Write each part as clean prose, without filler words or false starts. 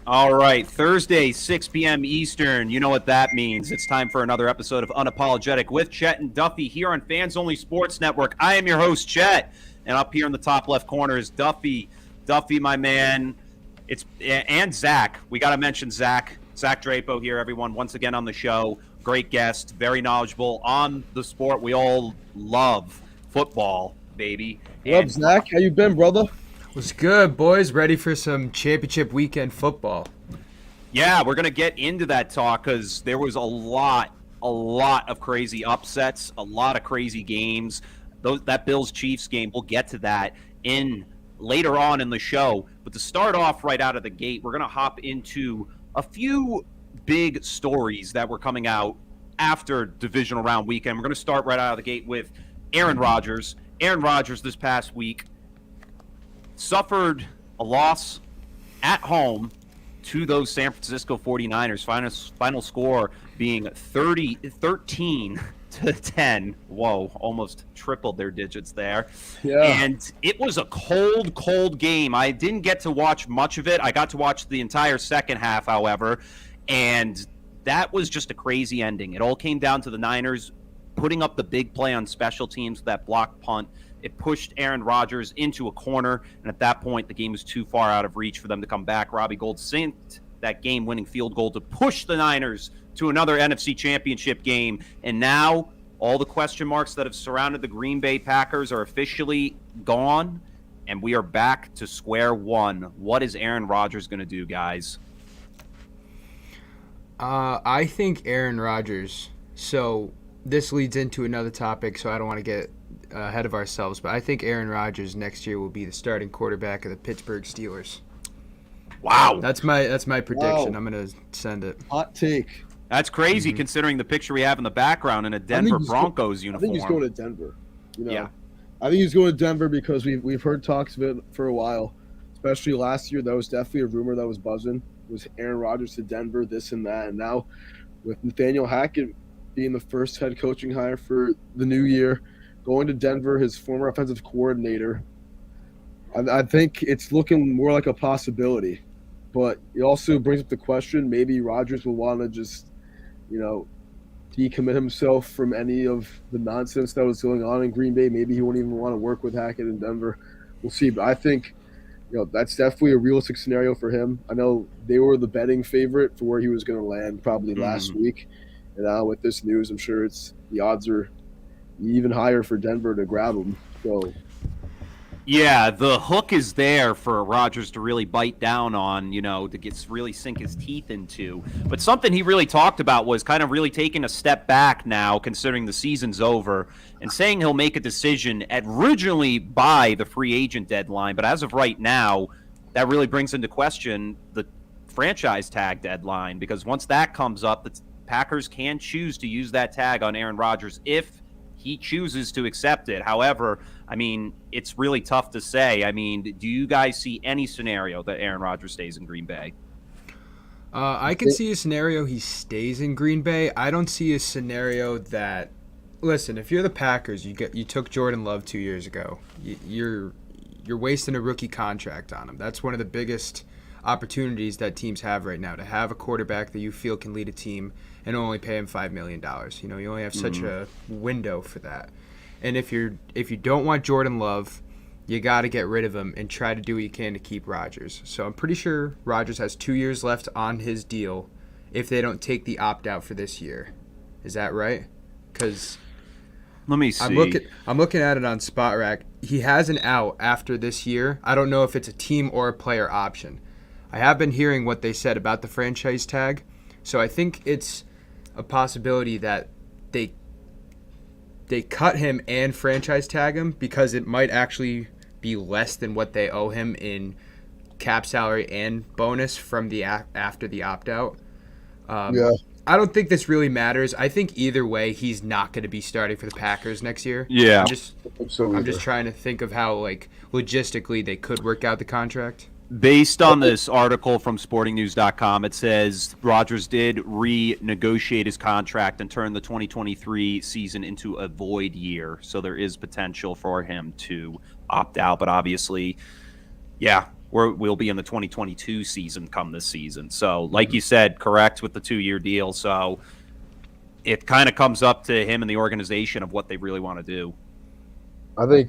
All right, Thursday, 6 p.m. Eastern. You know what that means. It's time for another episode of Unapologetic with Chet and Duffy here on Fans Only Sports Network. I am your host, Chet, and up here in the top left corner is Duffy. Duffy, my man. And Zach. We got to mention Zach. Zach Drapo here, everyone, once again on the show. Great guest, very knowledgeable on the sport. We all love football, baby. What up, Zach? How you been, brother? What's good, boys? Ready for some championship weekend football? Yeah, we're going to get into that talk because there was a lot of crazy upsets, a lot of crazy games. That Bills-Chiefs game, we'll get to that in later on in the show. But to start off right out of the gate, we're going to hop into a few big stories that were coming out after divisional round weekend. We're going to start right out of the gate with Aaron Rodgers. Aaron Rodgers this past week suffered a loss at home to those San Francisco 49ers. Final score being 13-10. Whoa, almost tripled their digits there. Yeah. And it was a cold game. I didn't get to watch much of it. I got to watch the entire second half, however, and that was just a crazy ending. It all came down to the Niners putting up the big play on special teams with that blocked punt. It pushed Aaron Rodgers into a corner, and at that point, the game was too far out of reach for them to come back. Robbie Gould sent that game-winning field goal to push the Niners to another NFC Championship game, and now all the question marks that have surrounded the Green Bay Packers are officially gone, and we are back to square one. What is Aaron Rodgers going to do, guys? I think Aaron Rodgers, so this leads into another topic, so I don't want to get ahead of ourselves, but I think Aaron Rodgers next year will be the starting quarterback of the Pittsburgh Steelers. Wow. That's my prediction. Wow. I'm going to send it. Hot take. That's crazy considering the picture we have in the background in a Denver Broncos uniform. I think he's going to Denver. Yeah. I think he's going to Denver because we've heard talks of it for a while, especially last year. That was definitely a rumor that was buzzing. Was Aaron Rodgers to Denver, this and that. And now with Nathaniel Hackett being the first head coaching hire for the new year, going to Denver, his former offensive coordinator, I think it's looking more like a possibility. But it also brings up the question, maybe Rodgers will want to just, decommit himself from any of the nonsense that was going on in Green Bay. Maybe he won't even want to work with Hackett in Denver. We'll see. But I think, that's definitely a realistic scenario for him. I know they were the betting favorite for where he was going to land probably last week. And now with this news, I'm sure the odds are even higher for Denver to grab him. So, yeah, the hook is there for Rodgers to really bite down on, to really sink his teeth into. But something he really talked about was kind of really taking a step back now, considering the season's over, and saying he'll make a decision originally by the free agent deadline. But as of right now, that really brings into question the franchise tag deadline, because once that comes up, the Packers can choose to use that tag on Aaron Rodgers if he chooses to accept it. However, it's really tough to say. Do you guys see any scenario that Aaron Rodgers stays in Green Bay? I can see a scenario he stays in Green Bay. I don't see a scenario that, listen, if you're the Packers, you took Jordan Love 2 years ago. You're wasting a rookie contract on him. That's one of the biggest opportunities that teams have right now, to have a quarterback that you feel can lead a team and only pay him $5 million. You only have such a window for that. And if you don't want Jordan Love, you got to get rid of him and try to do what you can to keep Rodgers. So I'm pretty sure Rodgers has 2 years left on his deal if they don't take the opt-out for this year. Is that right? Because let me see. I'm looking at it on SpotRack. He has an out after this year. I don't know if it's a team or a player option. I have been hearing what they said about the franchise tag, so I think it's a possibility that they cut him and franchise tag him, because it might actually be less than what they owe him in cap salary and bonus from the after the opt-out. yeah. I don't think this really matters. I think either way, he's not going to be starting for the Packers next year. Yeah. I'm just trying to think of how, logistically they could work out the contract. Based on this article from sportingnews.com, it says Rodgers did renegotiate his contract and turn the 2023 season into a void year. So there is potential for him to opt out. But obviously, yeah, we'll be in the 2022 season come this season. So, like you said, correct with the 2-year deal. So it kind of comes up to him and the organization of what they really want to do. I agree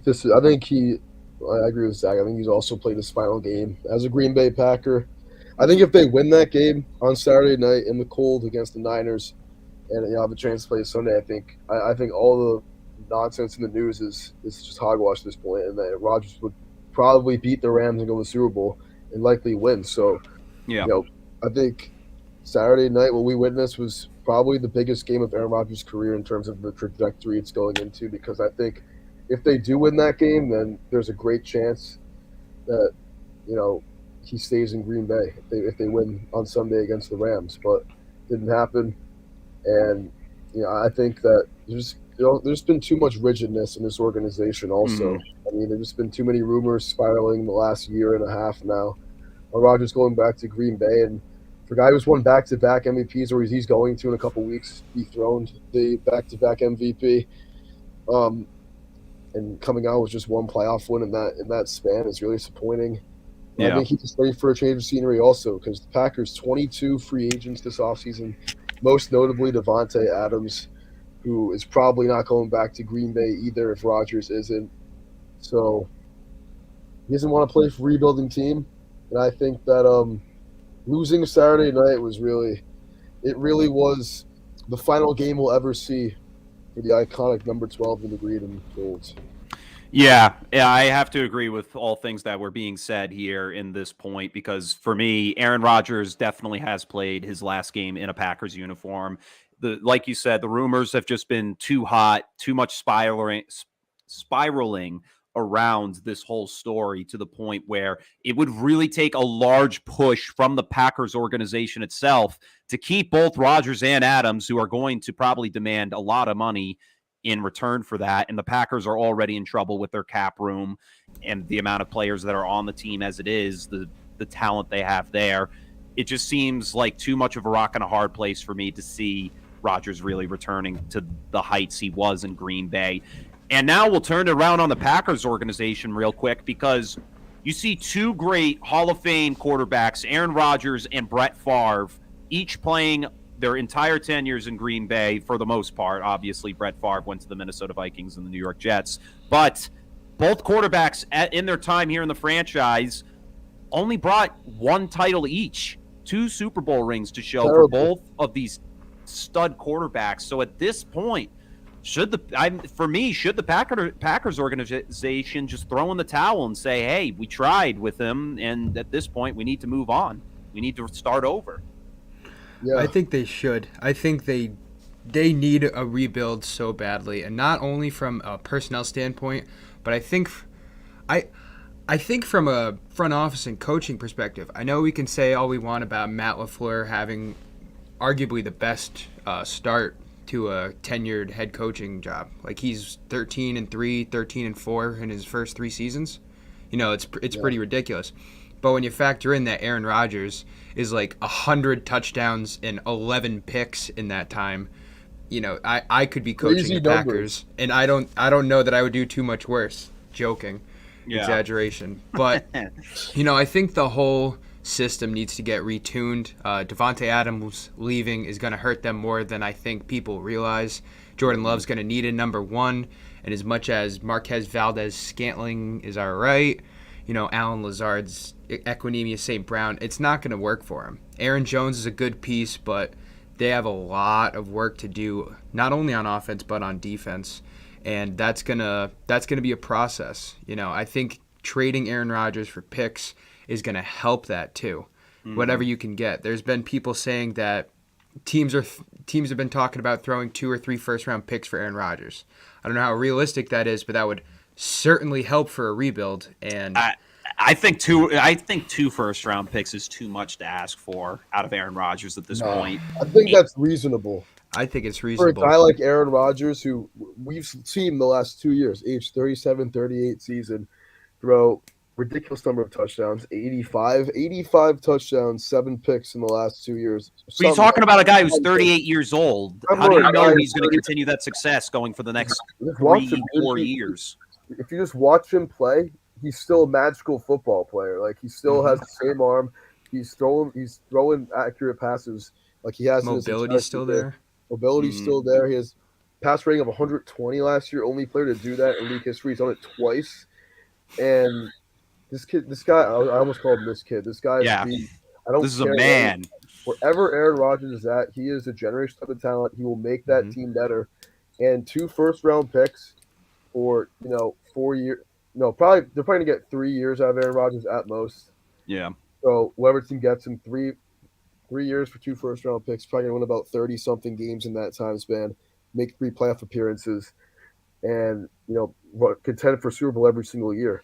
with Zach. I think he's also played his final game as a Green Bay Packer. I think if they win that game on Saturday night in the cold against the Niners, and have a chance to play Sunday, I think all the nonsense in the news is just hogwash at this point, and that Rodgers would probably beat the Rams and go to the Super Bowl and likely win. So, Yeah. I think Saturday night what we witnessed was probably the biggest game of Aaron Rodgers' career in terms of the trajectory it's going into, because I think if they do win that game, then there's a great chance that he stays in Green Bay if they win on Sunday against the Rams. But it didn't happen, and I think that there's been too much rigidness in this organization. Also, I mean, there's been too many rumors spiraling the last year and a half now. Rodgers going back to Green Bay, and for a guy who's won back-to-back MVPs, or he's going to in a couple weeks, dethroned the back-to-back MVP. And coming out with just one playoff win in that span is really disappointing. Yeah. I think he's just ready for a change of scenery also, because the Packers 22 free agents this offseason, most notably Davante Adams, who is probably not going back to Green Bay either if Rodgers isn't. So he doesn't want to play for a rebuilding team. And I think that losing Saturday night was really was the final game we'll ever see for the iconic number 12 in the green and gold. Yeah, I have to agree with all things that were being said here in this point, because for me, Aaron Rodgers definitely has played his last game in a Packers uniform. Like you said, the rumors have just been too hot, too much spiraling around this whole story, to the point where it would really take a large push from the Packers organization itself to keep both Rodgers and Adams, who are going to probably demand a lot of money in return for that. And the Packers are already in trouble with their cap room and the amount of players that are on the team as it is, the talent they have there. It just seems like too much of a rock and a hard place for me to see Rodgers really returning to the heights he was in Green Bay. And now we'll turn it around on the Packers organization real quick, because you see two great Hall of Fame quarterbacks, Aaron Rodgers and Brett Favre, each playing their entire tenures in Green Bay for the most part. Obviously, Brett Favre went to the Minnesota Vikings and the New York Jets. But both quarterbacks in their time here in the franchise only brought one title each, 2 Super Bowl rings to show for both of these stud quarterbacks. So at this point, should the Packers organization just throw in the towel and say, hey, we tried with him, and at this point we need to move on. We need to start over. Yeah. I think they should. I think they need a rebuild so badly, and not only from a personnel standpoint, but I think from a front office and coaching perspective. I know we can say all we want about Matt LaFleur having arguably the best start to a tenured head coaching job. Like, he's 13-3, 13-4 in his first 3 seasons. It's pretty ridiculous. But when you factor in that Aaron Rodgers is like 100 touchdowns and 11 picks in that time, I could be coaching the Packers, and I don't know that I would do too much worse. Joking, exaggeration. But I think the whole system needs to get retuned. Davante Adams leaving is going to hurt them more than I think people realize. Jordan Love's going to need a number 1, and as much as Marquez Valdez-Scantling is all right, Alan Lazard's Equinemius St. Brown, it's not going to work for him. Aaron Jones is a good piece, but they have a lot of work to do, not only on offense but on defense, and that's gonna be a process. I think trading Aaron Rodgers for picks is going to help that too. Whatever you can get. There's been people saying that teams have been talking about throwing 2 or 3 first-round picks for Aaron Rodgers. I don't know how realistic that is, but that would certainly help for a rebuild. And I think 2 first-round picks is too much to ask for out of Aaron Rodgers at this point. I think that's reasonable. I think it's reasonable. For a guy like Aaron Rodgers, who we've seen the last 2 years, age 37, 38 season, throw ridiculous number of touchdowns, 85 touchdowns, 7 picks in the last 2 years. But you're talking about a guy who's 38 years old. How do you know he's going to continue that success going for the next 3-4 years? If you just watch him play, he's still a magical football player. Like he still has the same arm. He's throwing accurate passes like he has in his entire Mobility's still career. there. Mobility's still there. He has pass rating of 120 last year. Only player to do that in league history. He's done it twice. And this guy, I almost called him this kid. This guy is Yeah. beat. I don't This is a care man. wherever Aaron Rodgers is at, he is a generational type of talent. He will make that team better. And 2 first-round picks for 4 years. No, probably they're probably gonna get 3 years out of Aaron Rodgers at most. Yeah. So whoever team gets him 3 years for 2 first-round picks, probably gonna win about 30-something games in that time span, make 3 playoff appearances, and contend for Super Bowl every single year.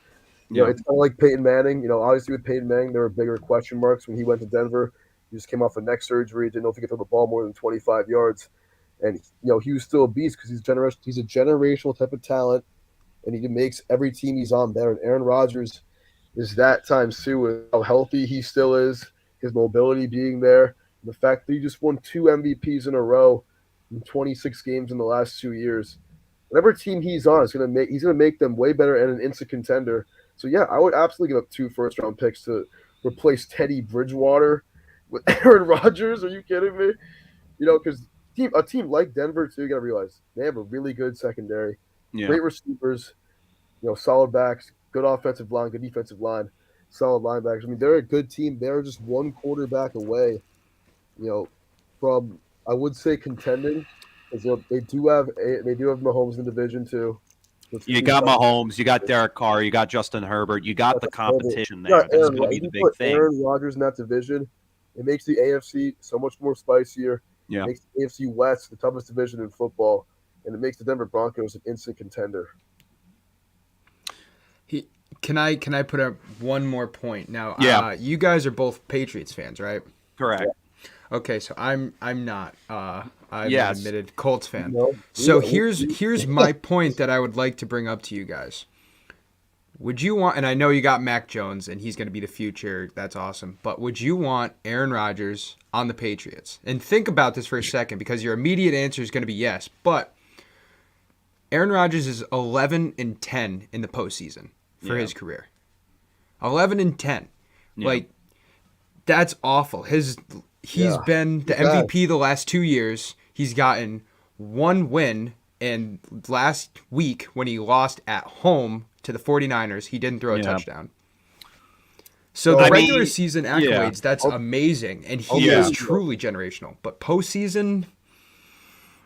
It's kind of like Peyton Manning. Obviously with Peyton Manning, there were bigger question marks when he went to Denver. He just came off a neck surgery, didn't know if he could throw the ball more than 25 yards, and he was still a beast because he's a generational type of talent, and he makes every team he's on better. And Aaron Rodgers is that times 2 with how healthy he still is, his mobility being there, and the fact that he just won 2 MVPs in a row in 26 games in the last 2 years. Whatever team he's on he's gonna make them way better and an instant contender. So yeah, I would absolutely give up 2 first-round picks to replace Teddy Bridgewater with Aaron Rodgers. Are you kidding me? Because a team like Denver too, you gotta realize they have a really good secondary, great receivers, solid backs, good offensive line, good defensive line, solid linebackers. I mean, they're a good team. They're just one quarterback away, from I would say contending, because they do have Mahomes in the division too. You got Mahomes, you got Derek Carr, you got Justin Herbert, you got the competition there. That's going to be the big thing. Aaron Rodgers in that division, it makes the AFC so much more spicier. Yeah. It makes the AFC West the toughest division in football, and it makes the Denver Broncos an instant contender. Can I put up one more point now? Yeah. You guys are both Patriots fans, right? Correct. Yeah. Okay, so I'm not. I'm Yes. an admitted Colts fan. No. So here's my point that I would like to bring up to you guys. Would you want, and I know you got Mac Jones and he's going to be the future, that's awesome, but would you want Aaron Rodgers on the Patriots? And think about this for a second, because your immediate answer is going to be yes, but Aaron Rodgers is 11-10 in the postseason for his career. 11-10. Yeah. Like, that's awful. He's been the MVP the last 2 years. He's gotten 1 win, and last week when he lost at home to the 49ers, he didn't throw a touchdown. So the regular season accolades, that's amazing, and he is truly generational. But postseason,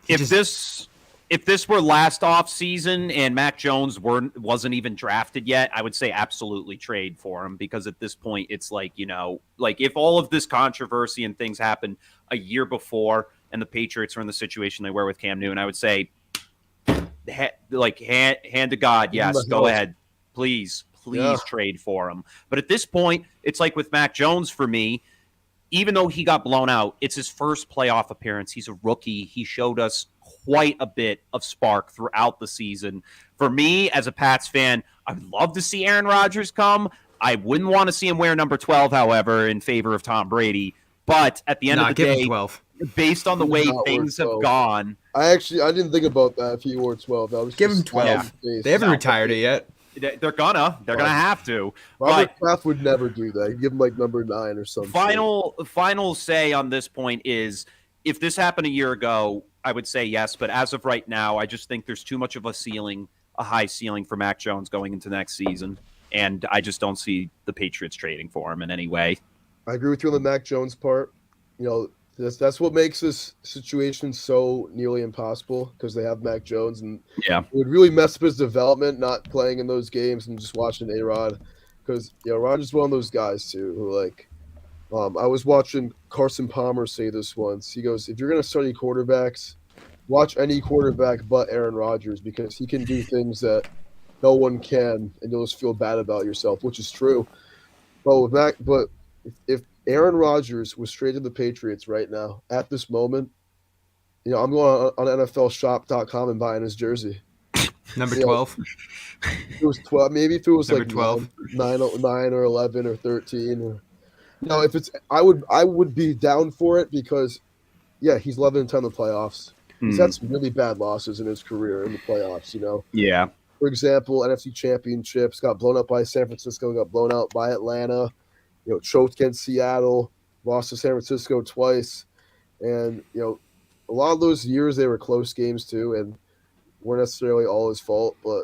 if this were last off season and Mac Jones wasn't even drafted yet, I would say absolutely trade for him, because at this point it's like if all of this controversy and things happened a year before and the Patriots were in the situation they were with Cam Newton, I would say hand to God, yes, go ahead, please trade for him. But at this point, it's like with Mac Jones for me. Even though he got blown out, it's his first playoff appearance. He's a rookie. He showed us quite a bit of spark throughout the season. For me, as a Pats fan, I'd love to see Aaron Rodgers come. I wouldn't want to see him wear number 12, however, in favor of Tom Brady. But at the end of the day, 12. Based on the way things have gone. I didn't think about that if he wore 12. Give him 12. Yeah. They haven't retired it yet. They're gonna have to. Robert Kraft would never do that. He'd give him like number 9 or something. Final say on this point is, if this happened a year ago, I would say yes. But as of right now, I just think there's too much of a high ceiling for Mac Jones going into next season. And I just don't see the Patriots trading for him in any way. I agree with you on the Mac Jones part. That's what makes this situation so nearly impossible, because they have Mac Jones, and it would really mess up his development not playing in those games and just watching A-Rod, because Rodgers is one of those guys too who I was watching Carson Palmer say this once. He goes, if you're going to study quarterbacks, watch any quarterback but Aaron Rodgers, because he can do things that no one can, and you'll just feel bad about yourself, which is true. But if Aaron Rodgers was traded to the Patriots right now, at this moment, I'm going on NFLshop.com and buying his jersey. Number 12? It was 12. Maybe if it was number like 12. 9 or 11 or 13. If it's, I would be down for it, because, he's 11-10 in the playoffs. He's had some really bad losses in his career in the playoffs, Yeah. For example, NFC championships, got blown up by San Francisco, got blown out by Atlanta, choked against Seattle, lost to San Francisco twice. And, a lot of those years they were close games too, and weren't necessarily all his fault, but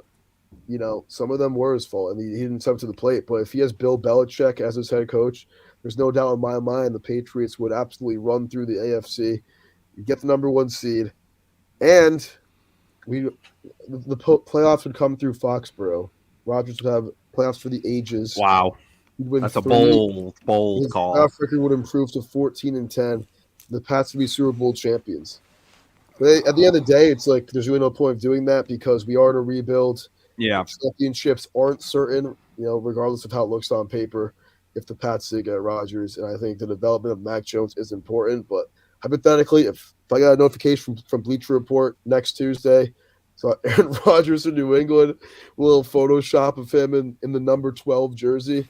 some of them were his fault, and he didn't step to the plate. But if he has Bill Belichick as his head coach, there's no doubt in my mind the Patriots would absolutely run through the AFC, get the number 1 seed, and the playoffs would come through Foxborough. Rodgers would have playoffs for the ages. Wow. He'd win That's a 3. bold His call. playoff record would improve to 14-10. The Pats would be Super Bowl champions. But at the end of the day, it's like there's really no point of doing that because we are in a rebuild. Yeah. Championships aren't certain, regardless of how it looks on paper, if the Pats did get Rodgers. And I think the development of Mac Jones is important. But hypothetically, if I got a notification from Bleacher Report next Tuesday, so Aaron Rodgers in New England, a little Photoshop of him in the number 12 jersey.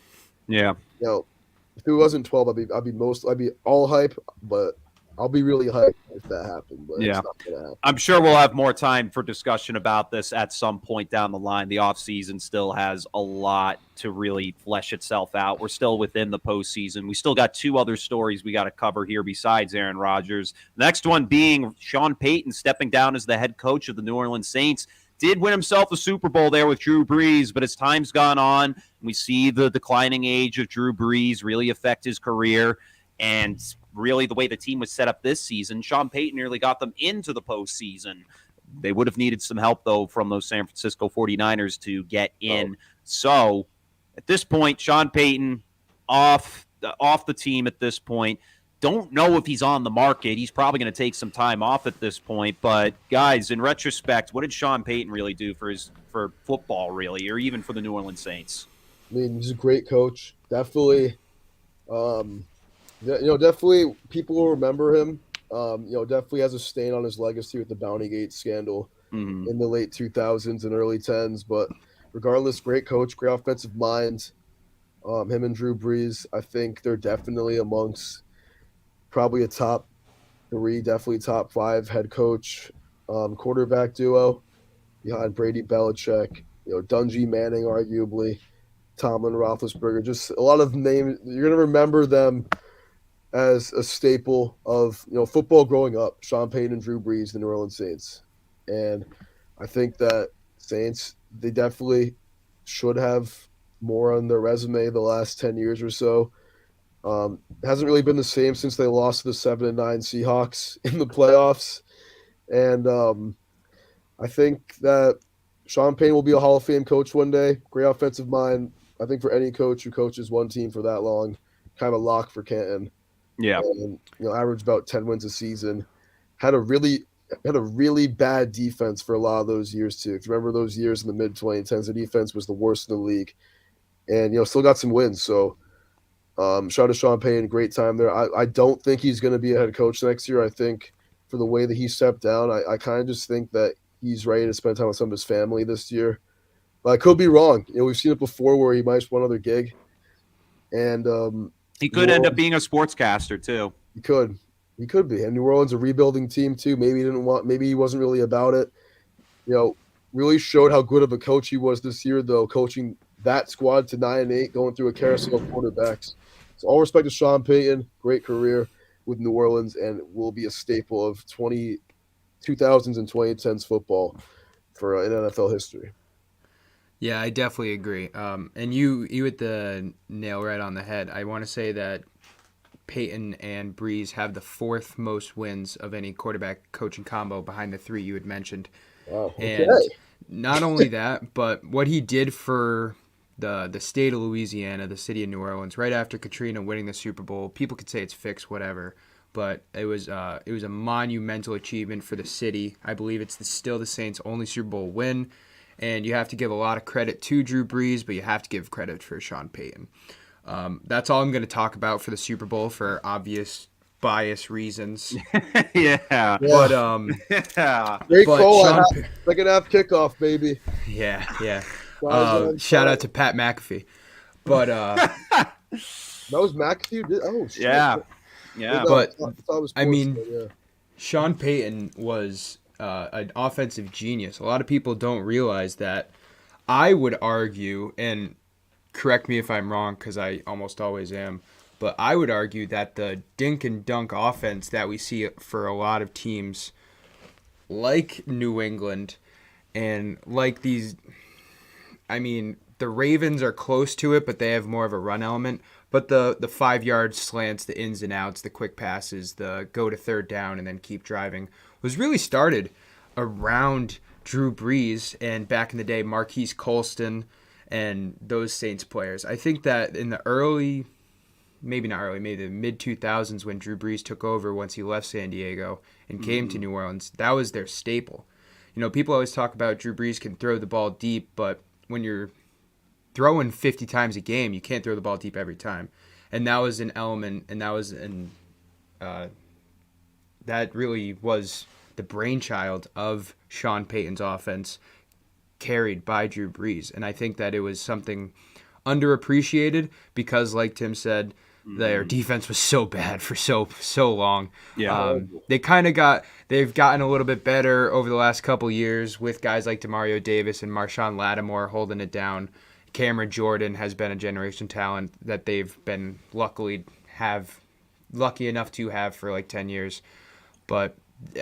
Yeah. If it wasn't 12, I'd be all hype, but I'll be really hyped if that happened. But Yeah. it's not gonna happen. I'm sure we'll have more time for discussion about this at some point down the line. The offseason still has a lot to really flesh itself out. We're still within the postseason. We still got 2 other stories we got to cover here besides Aaron Rodgers. The next one being Sean Payton stepping down as the head coach of the New Orleans Saints. Did win himself a Super Bowl there with Drew Brees, but as time's gone on, we see the declining age of Drew Brees really affect his career. And really the way the team was set up this season, Sean Payton nearly got them into the postseason. They would have needed some help, though, from those San Francisco 49ers to get in. So at this point, Sean Payton off the team at this point. Don't know if he's on the market. He's probably going to take some time off at this point. But, guys, in retrospect, what did Sean Payton really do for football, really, or even for the New Orleans Saints? I mean, he's a great coach. Definitely definitely people will remember him. Definitely has a stain on his legacy with the Bountygate scandal in the late 2000s and early 10s. But regardless, great coach, great offensive mind. Him and Drew Brees, I think they're definitely amongst probably a top 3, definitely top 5 head coach quarterback duo behind Brady Belichick, Dungy Manning, arguably, Tomlin, Roethlisberger. Just a lot of names. You're going to remember them as a staple of football growing up. Sean Payton and Drew Brees, the New Orleans Saints, and I think that Saints, they definitely should have more on their resume the last 10 years or so. It hasn't really been the same since they lost to the 7-9 Seahawks in the playoffs, and I think that Sean Payton will be a Hall of Fame coach one day. Great offensive mind. I think for any coach who coaches one team for that long, kind of a lock for Canton. Yeah. And, averaged about 10 wins a season. Had a really bad defense for a lot of those years too. Remember those years in the mid 2010s, the defense was the worst in the league, and still got some wins. So, shout out to Sean Payton, great time there. I don't think he's going to be a head coach next year. I think for the way that he stepped down, I kind of just think that he's ready to spend time with some of his family this year. But I could be wrong. We've seen it before where he might just want another gig, and he could end up being a sportscaster too. He could be. And New Orleans, a rebuilding team too. Maybe he wasn't really about it. Really showed how good of a coach he was this year, though, coaching that squad to 9-8, going through a carousel of quarterbacks. So all respect to Sean Payton, great career with New Orleans, and will be a staple of 2000s and 2010s football for in NFL history. Yeah, I definitely agree. And you hit the nail right on the head. I want to say that Peyton and Brees have the 4th most wins of any quarterback coaching combo behind the 3 you had mentioned. Wow. Okay. And not only that, but what he did for the state of Louisiana, the city of New Orleans, right after Katrina winning the Super Bowl. People could say it's fixed, whatever, but it was a monumental achievement for the city. I believe it's still the Saints' only Super Bowl win. And you have to give a lot of credit to Drew Brees, but you have to give credit for Sean Payton. That's all I'm going to talk about for the Super Bowl for obvious bias reasons. Yeah. But great call. Second half kickoff, baby. Yeah. Shout out to Pat McAfee. But that was McAfee. Oh shit. Yeah. But I mean, Sean Payton was an offensive genius. A lot of people don't realize that I would argue, and correct me if I'm wrong because I almost always am, but I would argue that the dink and dunk offense that we see for a lot of teams like New England and like these, I mean, the Ravens are close to it, but they have more of a run element. But the 5 yard slants, the ins and outs, the quick passes, the go to third down and then keep driving was really started around Drew Brees and back in the day, Marquise Colston and those Saints players. I think that in the early, maybe not early, maybe the mid 2000s when Drew Brees took over once he left San Diego and came to New Orleans, that was their staple. You know, people always talk about Drew Brees can throw the ball deep, but when you're throwing 50 times a game, you can't throw the ball deep every time. And that was an element, and that really was the brainchild of Sean Payton's offense carried by Drew Brees. And I think that it was something underappreciated because, like Tim said, their defense was so bad for so long. Yeah. They've gotten a little bit better over the last couple years with guys like Demario Davis and Marshawn Lattimore holding it down. Cameron Jordan has been a generation talent that they've been lucky enough to have for like 10 years. But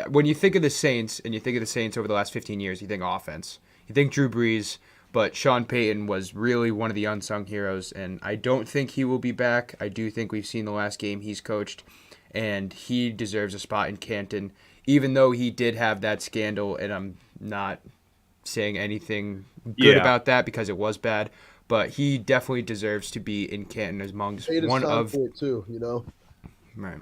when you think of the Saints and you think of the Saints over the last 15 years, you think offense. You think Drew Brees, but Sean Payton was really one of the unsung heroes, and I don't think he will be back. I do think we've seen the last game he's coached, and he deserves a spot in Canton, even though he did have that scandal, and I'm not saying anything good about that because it was bad, but he definitely deserves to be in Canton as amongst one of it too, you know. Right.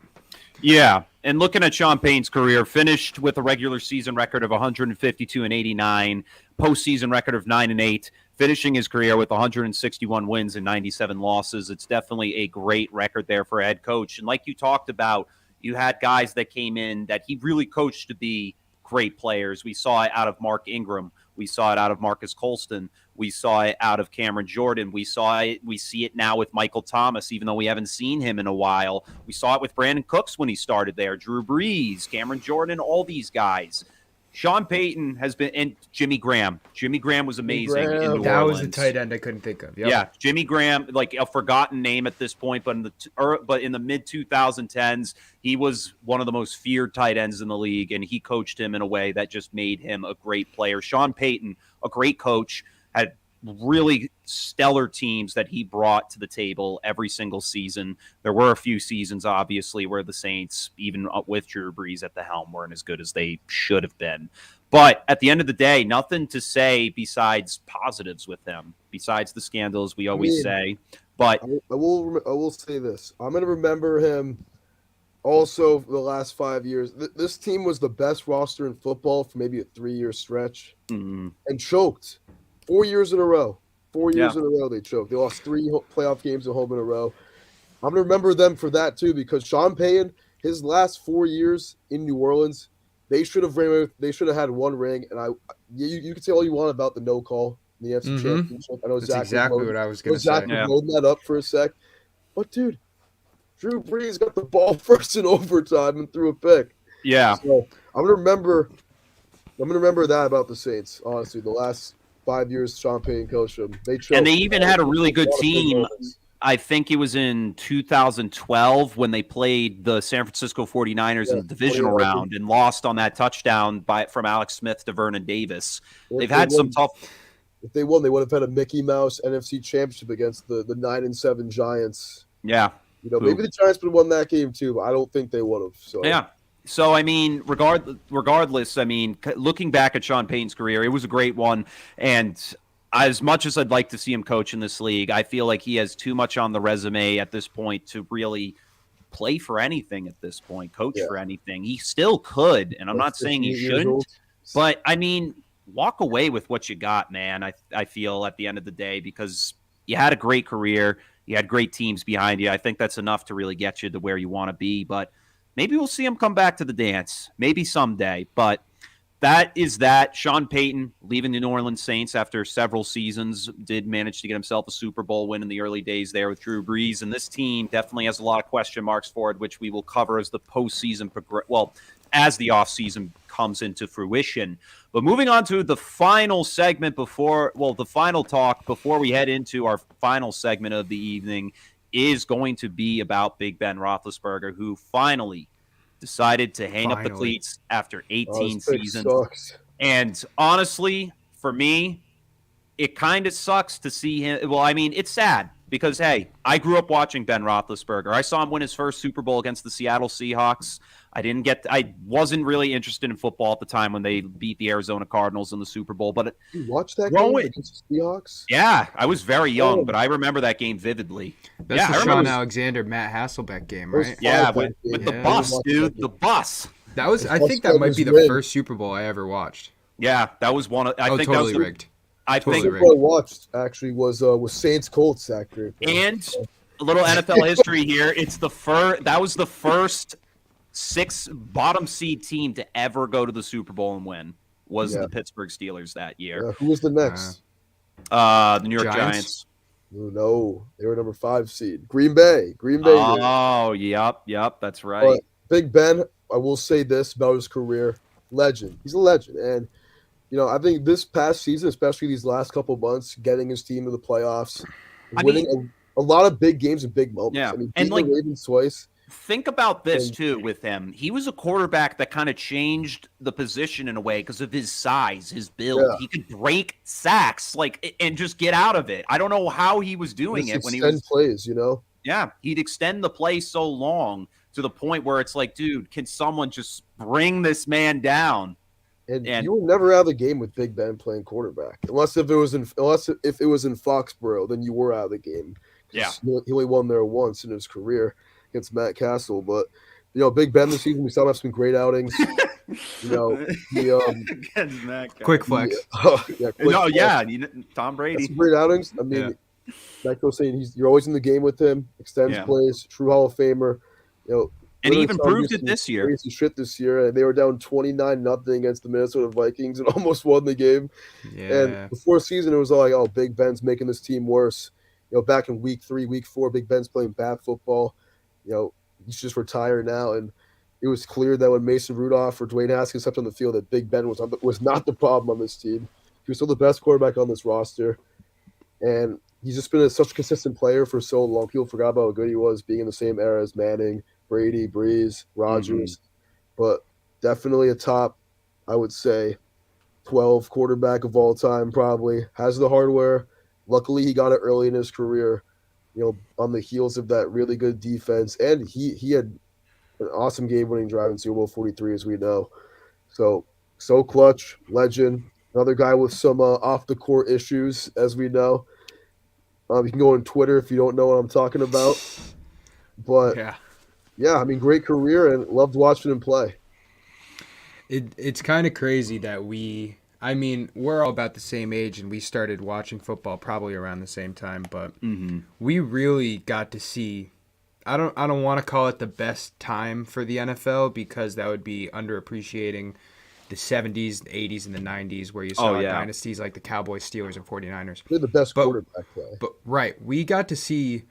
Yeah, and looking at Sean Payton's career, finished with a regular season record of 152 and 89, postseason record of 9 and 8, finishing his career with 161 wins and 97 losses. It's definitely a great record there for a head coach. And like you talked about, you had guys that came in that he really coached to be great players. We saw it out of Mark Ingram. We saw it out of Marcus Colston. We saw it out of Cameron Jordan. We see it now with Michael Thomas, even though we haven't seen him in a while. We saw it with Brandon Cooks when he started there, Drew Brees, Cameron Jordan, all these guys. Sean Payton has been, and Jimmy Graham. Jimmy Graham was amazing in New Orleans. That was the tight end I couldn't think of. Yep. Yeah, Jimmy Graham, like a forgotten name at this point, but in the mid 2010s, he was one of the most feared tight ends in the league, and he coached him in a way that just made him a great player. Sean Payton, a great coach, had really stellar teams that he brought to the table every single season. There were a few seasons, obviously, where the Saints, even with Drew Brees at the helm, weren't as good as they should have been. But at the end of the day, nothing to say besides positives with him, besides the scandals we always say. But I will say this. I'm going to remember him also for the last 5 years. This team was the best roster in football for maybe a 3-year stretch and choked 4 years in a row. 4 years in a row they choked. They lost 3 playoff games at home in a row. I'm going to remember them for that too because Sean Payton, his last 4 years in New Orleans, they should have had one ring. And you can say all you want about the no call in the NFC Championship. I know That's exactly what I was going to say. Zach was loading that up for a sec. But dude, Drew Brees got the ball first in overtime and threw a pick. Yeah. So I'm gonna remember that about the Saints. Honestly, the last 5 years Sean Payton coached them, they even had a really good team. I think it was in 2012 when they played the San Francisco 49ers in the divisional round and lost on that touchdown from Alex Smith to Vernon Davis. They've had some tough. If they won, they would have had a Mickey Mouse NFC Championship against the 9-7 Giants. Yeah. You know, maybe the Giants would have won that game too, but I don't think they would have. So yeah. So, I mean, regardless, I mean, looking back at Sean Payton's career, it was a great one. And as much as I'd like to see him coach in this league, I feel like he has too much on the resume at this point to really play for anything at this point, coach for anything. He still could, and I'm not saying he shouldn't. But, I mean, walk away with what you got, man, I feel at the end of the day, because you had a great career. You had great teams behind you. I think that's enough to really get you to where you want to be. But maybe we'll see him come back to the dance. Maybe someday. But that is that. Sean Payton leaving the New Orleans Saints after several seasons, did manage to get himself a Super Bowl win in the early days there with Drew Brees. And this team definitely has a lot of question marks for it, which we will cover as the postseason as the offseason comes into fruition. But moving on to the final segment the final talk before we head into our final segment of the evening is going to be about Big Ben Roethlisberger, who finally decided to hang up the cleats after 18 seasons. Sucks. And honestly, for me, it kind of sucks to see him. Well, I mean, it's sad because, hey, I grew up watching Ben Roethlisberger. I saw him win his first Super Bowl against the Seattle Seahawks. I wasn't really interested in football at the time when they beat the Arizona Cardinals in the Super Bowl. But you watched that game against the Seahawks? Yeah, I was very young, but I remember that game vividly. That's the Sean Alexander, Matt Hasselbeck game, right? Yeah, with the bus, dude. The bus. That was. I think that might be the first Super Bowl I ever watched. Yeah, that was one of. I think totally that was rigged. I totally think rigged. What I watched actually was Saints Colts that group. And a little NFL history here. That was the first 6 bottom seed team to ever go to the Super Bowl and win. Was the Pittsburgh Steelers that year? Who was the next? The New York Giants. No, they were number 5 seed. Green Bay. Oh, yep, that's right. But Big Ben, I will say this about his career: legend. He's a legend, and I think this past season, especially these last couple of months, getting his team to the playoffs, winning a lot of big games and big moments. Yeah, I mean, and the Ravens twice. Think about this too with him. He was a quarterback that kind of changed the position in a way because of his size, his build. Yeah. He could break sacks and just get out of it. I don't know how he was doing it when he was plays. Yeah, he'd extend the play so long to the point where it's like, dude, can someone just bring this man down? And you were never out of the game with Big Ben playing quarterback, unless if it was in Foxborough, then you were out of the game. Yeah, he only won there once in his career against Matt Castle, but Big Ben this season we saw him have some great outings. Against Matt quick flex. Tom Brady. Some great outings. I mean, Matt was saying you're always in the game with him. Extends plays, true Hall of Famer. And he even proved it this year. Crazy shit this year, and they were down 29-0 against the Minnesota Vikings and almost won the game. Yeah. And before season, it was all like, "Oh, Big Ben's making this team worse." Back in week 3, week 4, Big Ben's playing bad football. He's just retired now, and it was clear that when Mason Rudolph or Dwayne Haskins stepped on the field, that Big Ben was not the problem on this team. He was still the best quarterback on this roster, and he's just been such a consistent player for so long. People forgot about how good he was, being in the same era as Manning, Brady, Breeze, Rodgers, but definitely a top, I would say, 12 quarterback of all time. Probably has the hardware. Luckily, he got it early in his career. On the heels of that really good defense, and he had an awesome game-winning drive in Super Bowl 43, as we know. So clutch, legend. Another guy with some off-the-court issues, as we know. You can go on Twitter if you don't know what I'm talking about. But yeah, I mean, great career, and loved watching him play. It's kind of crazy that we're all about the same age, and we started watching football probably around the same time, but we really got to see. I don't want to call it the best time for the NFL because that would be underappreciating the 70s, the 80s, and the 90s where you saw dynasties like the Cowboys, Steelers, and 49ers. They're the best quarterback play. But right, we got to see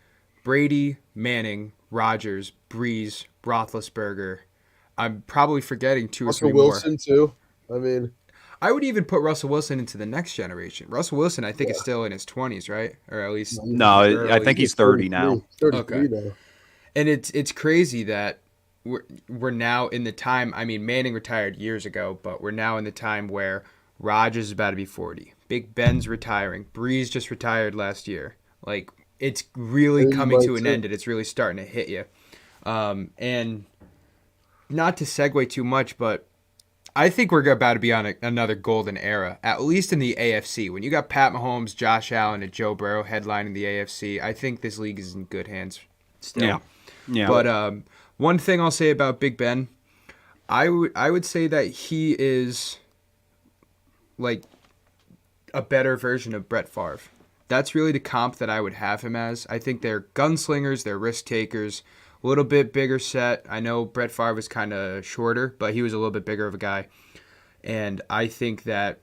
Brady, Manning, Rodgers, Breeze, Roethlisberger. I'm probably forgetting 2 or 3 more. Russell Wilson too. I mean, I would even put Russell Wilson into the next generation. Russell Wilson, I think, is still in his 20s, right? Or at least I think he's 30 now. 33 now. And it's crazy that we're now in the time. I mean, Manning retired years ago, but we're now in the time where Rodgers is about to be 40. Big Ben's retiring. Breeze just retired last year. Like, it's really coming to an end, and it's really starting to hit you. And not to segue too much, but I think we're about to be on another golden era, at least in the AFC. When you got Pat Mahomes, Josh Allen, and Joe Burrow headlining the AFC, I think this league is in good hands still. Yeah. But one thing I'll say about Big Ben, I would say that he is like a better version of Brett Favre. That's really the comp that I would have him as. I think they're gunslingers, they're risk takers, a little bit bigger set. I know Brett Favre was kind of shorter, but he was a little bit bigger of a guy. And I think that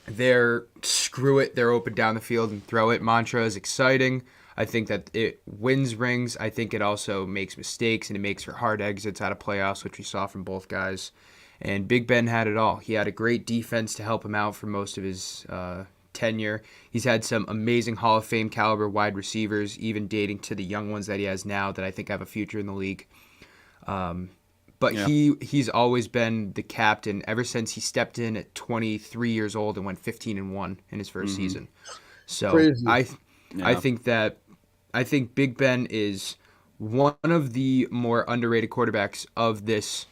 their screw it, they're open down the field and throw it mantra is exciting. I think that it wins rings. I think it also makes mistakes and it makes for hard exits out of playoffs, which we saw from both guys. And Big Ben had it all. He had a great defense to help him out for most of his tenure. He's had some amazing Hall of Fame caliber wide receivers, even dating to the young ones that he has now that I think have a future in the league. But Yeah. he's always been the captain ever since he stepped in at 23 years old and went 15-1 in his first season. So Crazy. I think Big Ben is one of the more underrated quarterbacks of this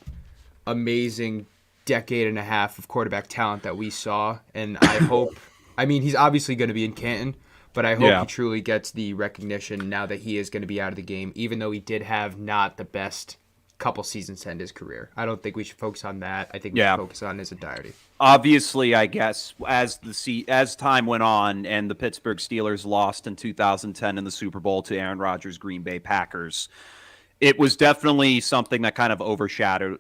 amazing decade and a half of quarterback talent that we saw. And I hope, I mean, he's obviously going to be in Canton, but I hope he truly gets the recognition now that he is going to be out of the game, even though he did have not the best couple seasons to end his career. I don't think we should focus on that. I think we should focus on his entirety. Obviously, I guess as time went on and the Pittsburgh Steelers lost in 2010 in the Super Bowl to Aaron Rodgers' Green Bay Packers, it was definitely something that kind of overshadowed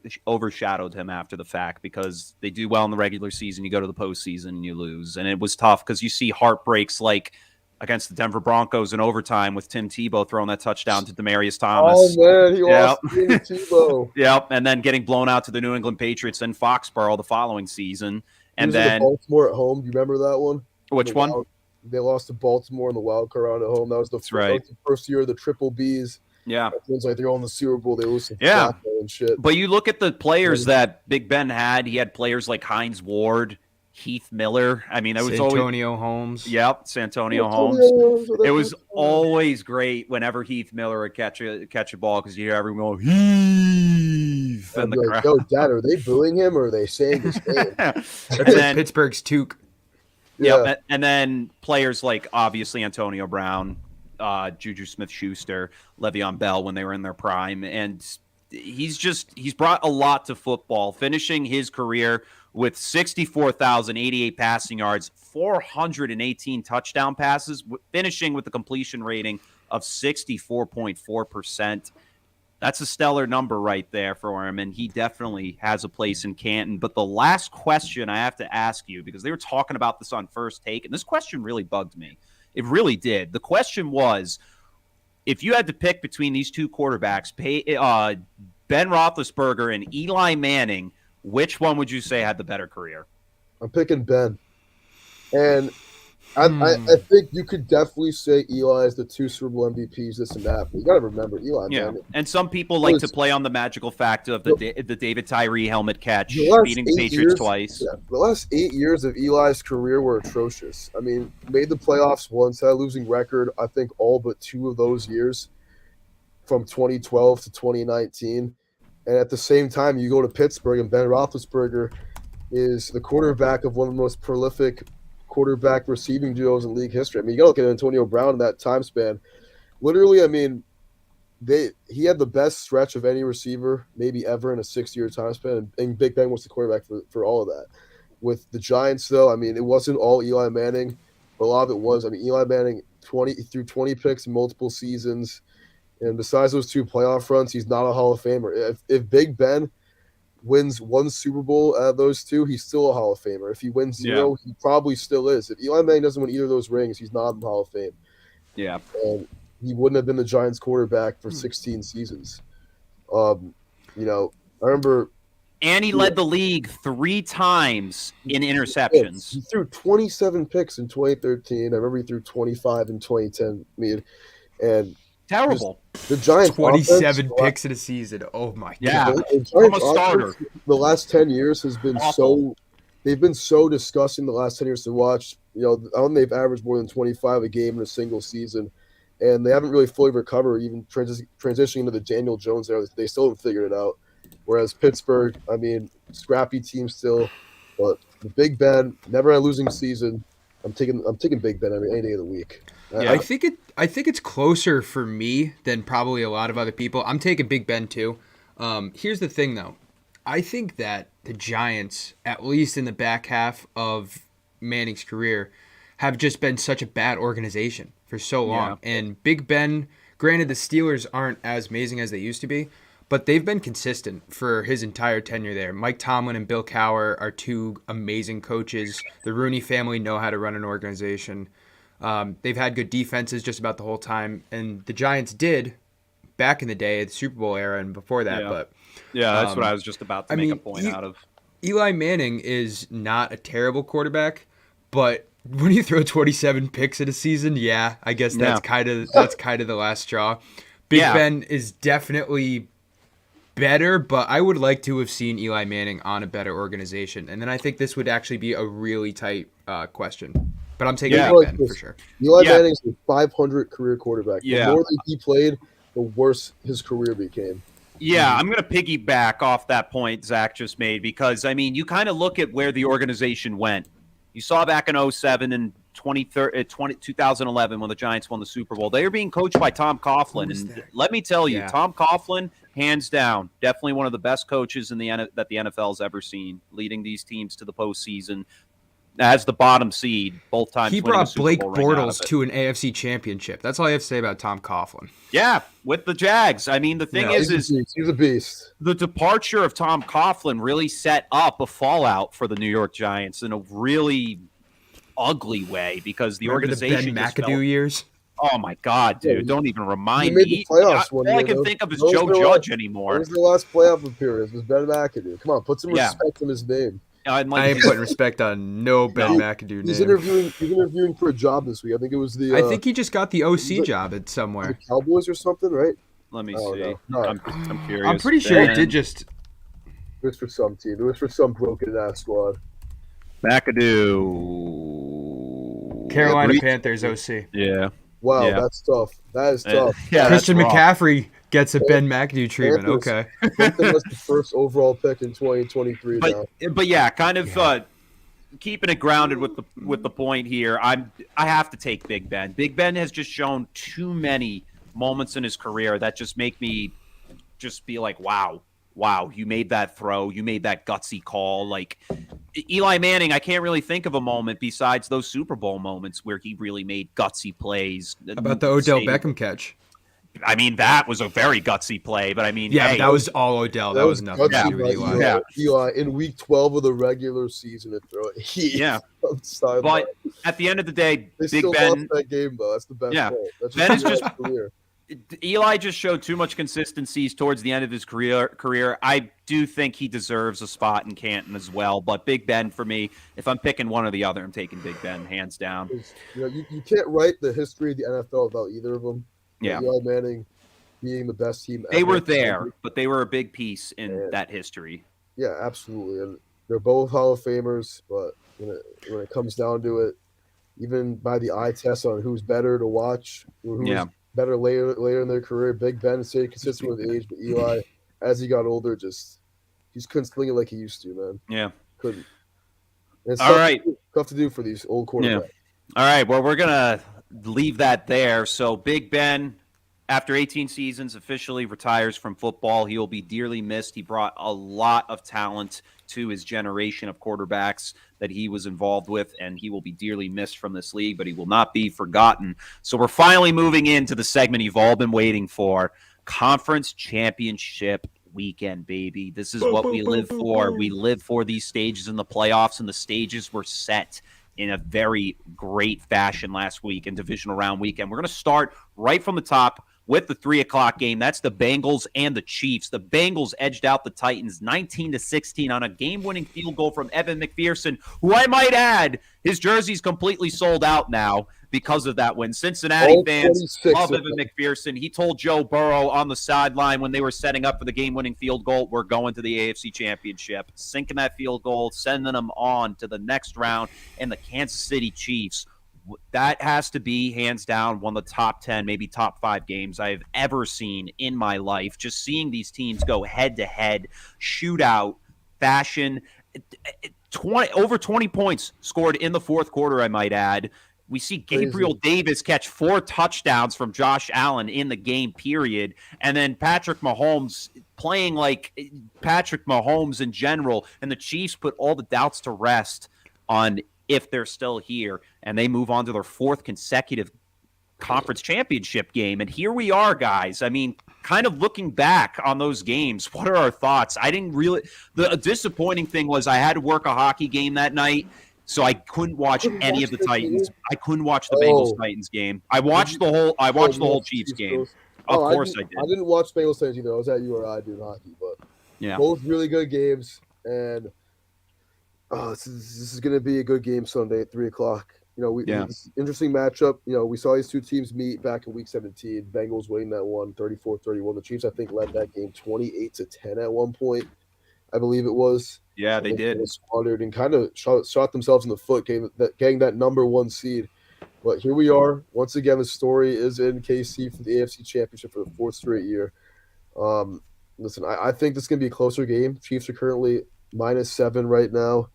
him after the fact, because they do well in the regular season, you go to the postseason and you lose, and it was tough because you see heartbreaks like against the Denver Broncos in overtime with Tim Tebow throwing that touchdown to Demaryius Thomas. Oh man, he lost to Tebow. Yep, and then getting blown out to the New England Patriots in Foxborough the following season. And then Baltimore at home. Do you remember that one? Which one? They lost to Baltimore in the wild card round at home. That was the first year of the Triple Bs. Yeah, it seems like they're all in the Super Bowl. They lose to Flacco and shit. But you look at the players that Big Ben had. He had players like Hines Ward, Heath Miller. I mean, it was Santonio Holmes. Yep, Santonio Holmes. It was always great whenever Heath Miller would catch a ball, because you hear everyone go, Heath in the crowd. Yo, Dad, are they booing him or are they saying his name? And then Pittsburgh's Took. Yeah, and then players like obviously Antonio Brown, Juju Smith-Schuster, Le'Veon Bell when they were in their prime, and he's brought a lot to football, finishing his career with 64,088 passing yards, 418 touchdown passes, finishing with a completion rating of 64.4%. That's a stellar number right there for him, and he definitely has a place in Canton. But the last question I have to ask you, because they were talking about this on First Take, and this question really bugged me. It really did. The question was, if you had to pick between these two quarterbacks, Ben Roethlisberger and Eli Manning, which one would you say had the better career? I'm picking Ben. And I think you could definitely say Eli is the 2 Super Bowl MVPs, this and that. But you got to remember Eli. Yeah, man. And some people like to play on the magical fact of the David Tyree helmet catch, beating the Patriots twice. Yeah, the last 8 years of Eli's career were atrocious. I mean, made the playoffs once, had a losing record, I think all but 2 of those years, from 2012 to 2019. And at the same time, you go to Pittsburgh, and Ben Roethlisberger is the quarterback of one of the most prolific quarterback receiving duos in league history. I mean, you got to look at Antonio Brown in that time span. Literally, I mean, he had the best stretch of any receiver maybe ever in a 6-year time span, and Big Ben was the quarterback for all of that. With the Giants, though, I mean, it wasn't all Eli Manning, but a lot of it was. I mean, Eli Manning threw 20 picks in multiple seasons, and besides those 2 playoff runs, he's not a Hall of Famer. If Big Ben wins 1 Super Bowl out of those 2, he's still a Hall of Famer. If he wins 0, he probably still is. If Eli Manning doesn't win either of those rings, he's not in the Hall of Fame. Yeah. And he wouldn't have been the Giants quarterback for 16 seasons. I remember. And he led the league 3 times in interceptions. He threw 27 picks in 2013. I remember he threw 25 in 2010. And terrible. The Giants 27 picks in a season. Oh my god. From a starter. The last 10 years has been they've been so disgusting the last 10 years to watch. I don't think they've averaged more than 25 a game in a single season. And they haven't really fully recovered, even transitioning into the Daniel Jones era. They still haven't figured it out. Whereas Pittsburgh, I mean, scrappy team still. But the Big Ben, never had a losing season. I'm taking Big Ben any day of the week. Yeah. I think it's closer for me than probably a lot of other people. I'm taking Big Ben too. Here's the thing though. I think that the Giants, at least in the back half of Manning's career, have just been such a bad organization for so long. Yeah. And Big Ben, granted the Steelers aren't as amazing as they used to be, but they've been consistent for his entire tenure there. Mike Tomlin and Bill Cowher are 2 amazing coaches. The Rooney family know how to run an organization. They've had good defenses just about the whole time, and the Giants did back in the day, the Super Bowl era and before that. Yeah. But that's what I was just about to make a point out of. Eli Manning is not a terrible quarterback, but when you throw 27 picks in a season, yeah, I guess that's kind of the last straw. Big Ben is definitely better, but I would like to have seen Eli Manning on a better organization. And then I think this would actually be a really tight question. But I'm taking Big Ben for sure. Eli Manning's a 500 career quarterback. Yeah. The more that he played, the worse his career became. Yeah, I'm going to piggyback off that point Zach just made because, I mean, you kind of look at where the organization went. You saw back in 2007 and 2011 when the Giants won the Super Bowl. They were being coached by Tom Coughlin. And let me tell you, Tom Coughlin, hands down, definitely one of the best coaches that the NFL's ever seen, leading these teams to the postseason as the bottom seed both times. He brought Blake Bortles to an AFC championship. That's all I have to say about Tom Coughlin. Yeah, with the Jags. I mean, the thing is he's a beast. The departure of Tom Coughlin really set up a fallout for the New York Giants in a really ugly way because the organization the Ben McAdoo years. Oh my God, dude! Don't even remind me. All I can think of is Joe Judge anymore. What was the last playoff appearance? It was Ben McAdoo. Come on, put some respect on his name. I ain't putting respect on no Ben McAdoo name. He's interviewing for a job this week. I think it was I think he just got the OC job at somewhere. The Cowboys or something, right? Let me see. Right. I'm curious. I'm pretty sure he did just. It was for some team. It was for some broken ass squad. McAdoo. Carolina Panthers OC. Yeah. Wow, that's tough. That is tough. Christian McCaffrey gets a Ben McAdoo treatment. Okay. That's the first overall pick in 2023 now. But yeah, kind of keeping it grounded with the point here. I have to take Big Ben. Big Ben has just shown too many moments in his career that just make me just be like, wow, you made that throw, you made that gutsy call. Like Eli Manning, I can't really think of a moment besides those Super Bowl moments where he really made gutsy plays. How about the Odell Beckham catch? I mean, that was a very gutsy play, but I mean, but that was all Odell. That was nothing to do with Eli. Eli in week 12 of the regular season, but at the end of the day, they Big still Ben lost that game though. That's the best. Yeah, That's Ben is just. Eli just showed too much consistencies towards the end of his career. I do think he deserves a spot in Canton as well. But Big Ben, for me, if I'm picking one or the other, I'm taking Big Ben, hands down. You can't write the history of the NFL without either of them. Yeah. Eli Manning being the best team ever. They were there, but they were a big piece in that history. Yeah, absolutely. And they're both Hall of Famers, but when it comes down to it, even by the eye test on who's better to watch, who's better later in their career. Big Ben stayed consistent with age, but Eli, as he got older, just couldn't sling it like he used to, man. Yeah, couldn't. And it's tough to do for these old quarterbacks. Yeah. All right, well, we're gonna leave that there. So Big Ben, after 18 seasons, officially retires from football. He will be dearly missed. He brought a lot of talent to his generation of quarterbacks that he was involved with, and he will be dearly missed from this league, but he will not be forgotten. So we're finally moving into the segment you've all been waiting for, Conference Championship Weekend, baby. This is what we live for. We live for these stages in the playoffs, and the stages were set in a very great fashion last week in divisional round weekend. We're going to start right from the top with the 3:00 game. That's the Bengals and the Chiefs. The Bengals edged out the Titans 19-16 on a game-winning field goal from Evan McPherson, who I might add, his jersey's completely sold out now because of that win. Cincinnati fans love Evan McPherson. He told Joe Burrow on the sideline when they were setting up for the game-winning field goal, we're going to the AFC Championship. Sinking that field goal, sending them on to the next round, and the Kansas City Chiefs. That has to be, hands down, one of the top 10, maybe top 5 games I've ever seen in my life. Just seeing these teams go head-to-head, shootout, fashion. Over 20 points scored in the fourth quarter, I might add. We see Gabriel Davis catch 4 touchdowns from Josh Allen in the game, period. And then Patrick Mahomes playing like Patrick Mahomes in general. And the Chiefs put all the doubts to rest on if they're still here, and they move on to their 4th consecutive conference championship game. And here we are, guys. I mean, kind of looking back on those games, what are our thoughts? The disappointing thing was I had to work a hockey game that night, so I couldn't watch any of the Titans. I couldn't watch the Bengals-Titans game. I watched the whole Chiefs game. Of course I did. I didn't watch Bengals-Titans either. I was at URI doing hockey, but both really good games. And This is going to be a good game Sunday at 3 o'clock. Yeah. This is an interesting matchup. We saw these two teams meet back in Week 17. Bengals winning that one, 34-31. The Chiefs, I think, led that game 28-10 at one point. I believe it was. Yeah, So they did. Squandered and kind of shot themselves in the foot, getting that number one seed. But here we are. Once again, the story is in KC for the AFC Championship for the fourth straight year. Listen, I think this is going to be a closer game. Chiefs are currently -7 right now.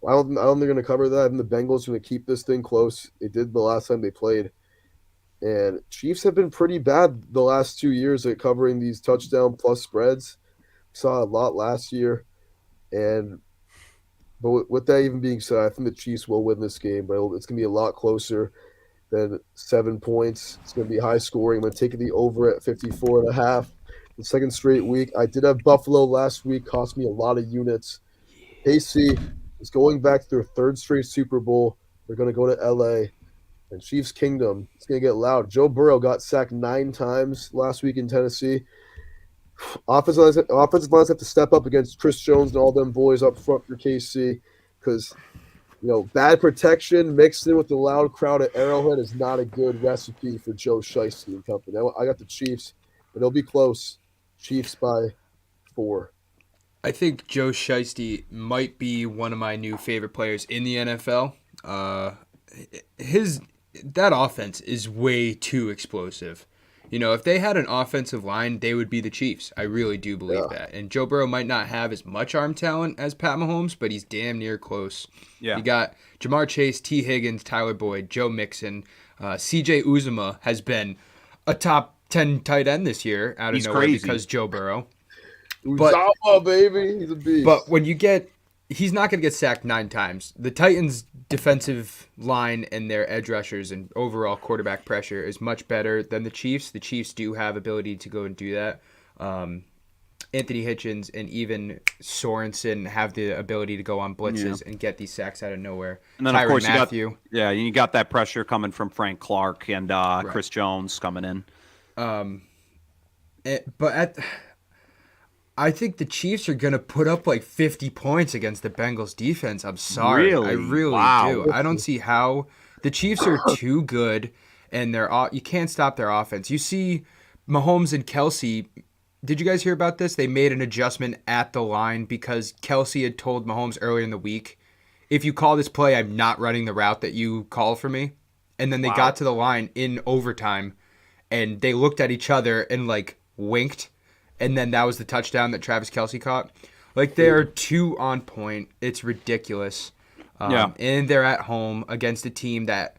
I don't think they're going to cover that. I think the Bengals are going to keep this thing close. They did the last time they played. And Chiefs have been pretty bad the last 2 years at covering these touchdown plus spreads. Saw a lot last year. But with that even being said, I think the Chiefs will win this game, but it's going to be a lot closer than 7 points. It's going to be high scoring. I'm going to take the over at 54.5. The second straight week. I did have Buffalo last week, cost me a lot of units. KC is going back to their third straight Super Bowl. They're going to go to LA. And Chiefs Kingdom, it's going to get loud. Joe Burrow got sacked 9 times last week in Tennessee. Offensive lines have to step up against Chris Jones and all them boys up front for KC because, bad protection mixed in with the loud crowd at Arrowhead is not a good recipe for Joe Shiesty and company. I got the Chiefs, but it'll be close. Chiefs by 4. I think Joe Shiesty might be one of my new favorite players in the NFL. That offense is way too explosive. If they had an offensive line, they would be the Chiefs. I really do believe that. And Joe Burrow might not have as much arm talent as Pat Mahomes, but he's damn near close. Yeah. You got Jamar Chase, T. Higgins, Tyler Boyd, Joe Mixon. C.J. Uzomah has been a top 10 tight end this year out of nowhere because Joe Burrow. Uzomah, baby. He's a beast. But when he's not going to get sacked 9 times. The Titans' defensive line and their edge rushers and overall quarterback pressure is much better than the Chiefs. The Chiefs do have ability to go and do that. Anthony Hitchens and even Sorensen have the ability to go on blitzes and get these sacks out of nowhere. And then, of course, you got that pressure coming from Frank Clark and Chris Jones coming in. I think the Chiefs are going to put up like 50 points against the Bengals defense. I'm sorry. Really? I really do. I don't see how. The Chiefs are too good, and you can't stop their offense. You see Mahomes and Kelsey. Did you guys hear about this? They made an adjustment at the line because Kelsey had told Mahomes earlier in the week, if you call this play, I'm not running the route that you call for me. And then they got to the line in overtime, and they looked at each other and winked. And then that was the touchdown that Travis Kelce caught. They are too on point. It's ridiculous. And they're at home against a team that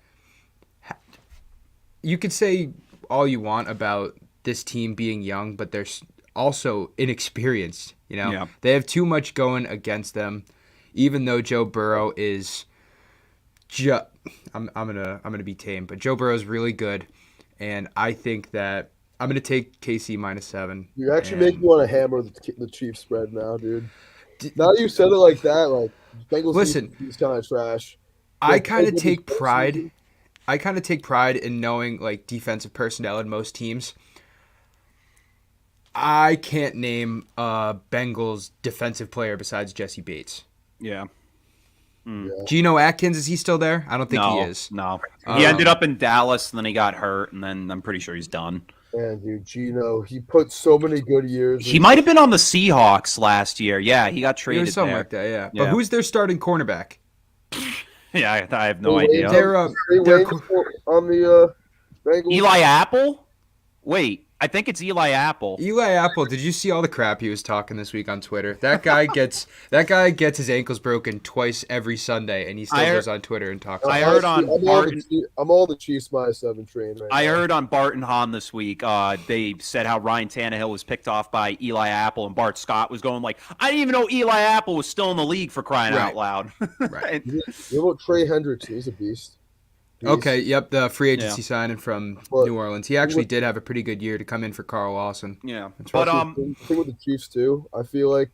you could say all you want about this team being young, but they're also inexperienced. They have too much going against them. Even though Joe Burrow is, I'm gonna be tame, but Joe Burrow is really good, and I think that. I'm going to take KC -7. You actually make me want to hammer the Chiefs spread now, dude. Now that you said it like that, Bengals is kind of trash. I kind of take pride. I kind of take pride in knowing defensive personnel in most teams. I can't name a Bengals defensive player besides Jesse Bates. Yeah. Geno Atkins, is he still there? I don't think he is. No. He ended up in Dallas, and then he got hurt, and then I'm pretty sure he's done. And dude, Geno, he put so many good years. He might have been on the Seahawks last year. Yeah, he got traded something there. like that, yeah. But who's their starting cornerback? Yeah, I have no idea. They're on the Bengals. Eli Apple? Wait, I think it's Eli Apple. Eli Apple, did you see all the crap he was talking this week on Twitter? That guy gets his ankles broken twice every Sunday, and he still goes on Twitter and talks. I heard on Barton. I'm all the Chiefs -7 train right now. I heard on Bart and Hahn this week. They said how Ryan Tannehill was picked off by Eli Apple, and Bart Scott was going I didn't even know Eli Apple was still in the league for crying out loud. Right. What about Trey Hendrickson? He's a beast. Okay, yep, the free agency signing from New Orleans. He actually did have a pretty good year to come in for Carl Lawson. Yeah, but I think with the Chiefs too, I feel like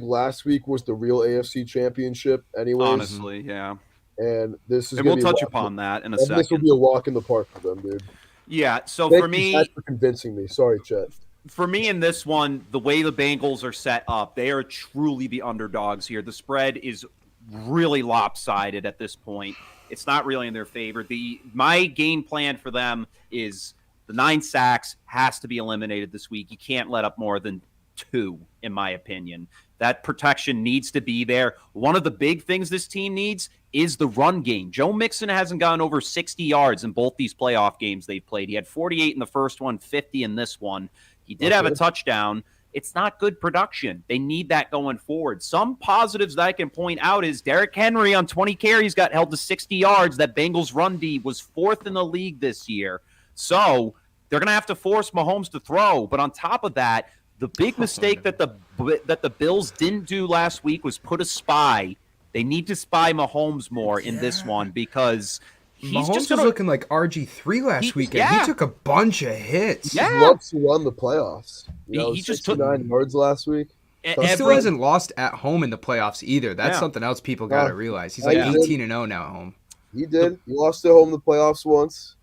last week was the real AFC Championship. Anyways, honestly, yeah. And this is. And we'll touch upon that in a second. This will be a walk in the park for them, dude. Yeah. So Thank for me, you for convincing me. Sorry, Chet. For me in this one, the way the Bengals are set up, they are truly the underdogs here. The spread is really lopsided at this point. It's not really in their favor. My game plan for them is the 9 sacks has to be eliminated this week. You can't let up more than 2, in my opinion. That protection needs to be there. One of the big things this team needs is the run game. Joe Mixon hasn't gone over 60 yards in both these playoff games they've played. He had 48 in the first one, 50 in this one. He did have a touchdown. It's not good production. They need that going forward. Some positives that I can point out is Derrick Henry on 20 carries got held to 60 yards. That Bengals run D was 4th in the league this year. So they're going to have to force Mahomes to throw. But on top of that, the big mistake that the Bills didn't do last week was put a spy. They need to spy Mahomes more in this one because he's Mahomes just was looking like RG3 last weekend. Yeah. He took a bunch of hits. He loves to run the playoffs. He just took 9 yards last week. He still hasn't lost at home in the playoffs either. That's something else people got to realize. He's like 18-0 now at home. He did. He lost at home in the playoffs once.